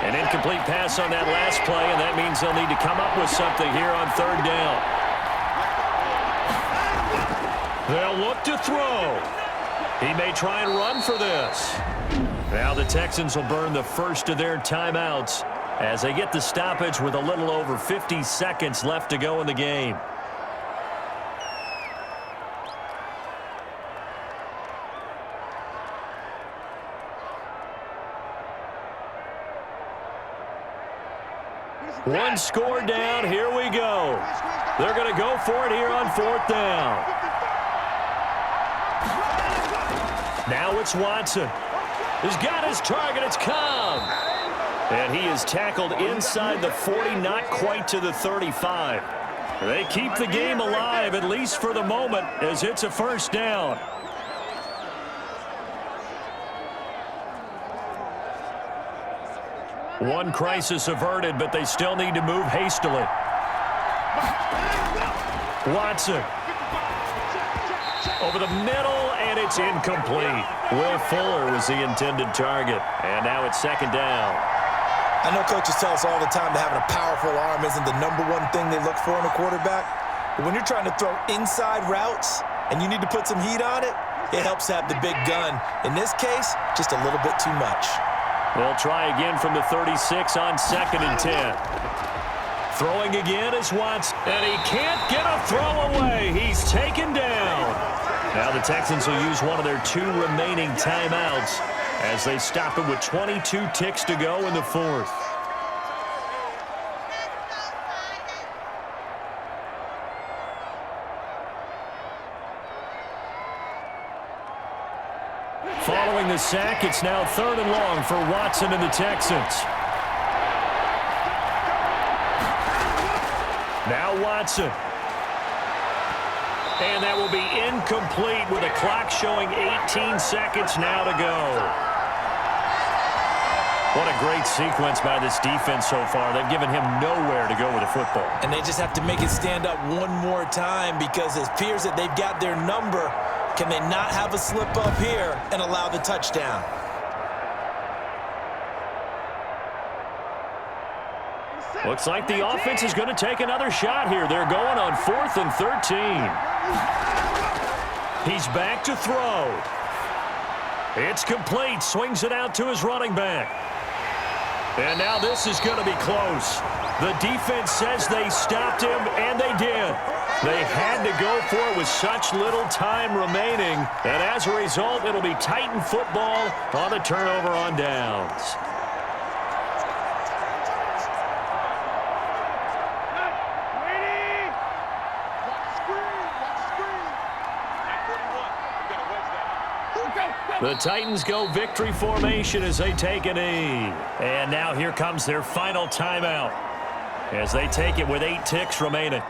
S3: An incomplete pass on that last play, and that means they'll need to come up with something here on 3rd down. They'll look to throw. He may try and run for this. Now the Texans will burn the first of their timeouts as they get the stoppage with a little over 50 seconds left to go in the game. One score down. Here we go. They're going to go for it here on 4th down. Now it's Watson. He's got his target. It's Cobb. And he is tackled inside the 40, not quite to the 35. They keep the game alive, at least for the moment, as it's a 1st down. One crisis averted, but they still need to move hastily. Watson. Over the middle, and it's incomplete. Will Fuller was the intended target. And now it's 2nd down.
S4: I know coaches tell us all the time that having a powerful arm isn't the #1 thing they look for in a quarterback. But when you're trying to throw inside routes and you need to put some heat on it, it helps to have the big gun. In this case, just a little bit too much.
S3: They'll try again from the 36 on 2nd and 10. Throwing again is Watson, and he can't get a throw away. He's taken down. Now the Texans will use one of their 2 remaining timeouts as they stop it with 22 ticks to go in the 4th. Following the sack, it's now 3rd and long for Watson and the Texans. Now Watson. And that will be incomplete with a clock showing 18 seconds now to go. What a great sequence by this defense so far. They've given him nowhere to go with the football.
S6: And they just have to make it stand up one more time because it appears that they've got their number. Can they not have a slip up here and allow the touchdown?
S3: Looks like the offense is going to take another shot here. They're going on 4th and 13. He's back to throw. It's complete. Swings it out to his running back. And now this is going to be close. The defense says they stopped him, and they did. They had to go for it with such little time remaining. And as a result, it'll be Titan football on the turnover on downs. The Titans go victory formation as they take a knee. And now here comes their final timeout as they take it with 8 ticks remaining.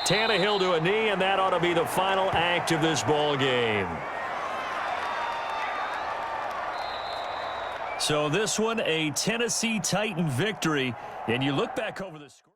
S3: Tannehill to a knee, and that ought to be the final act of this ball game. So this one, a Tennessee Titan victory, and you look back over the score.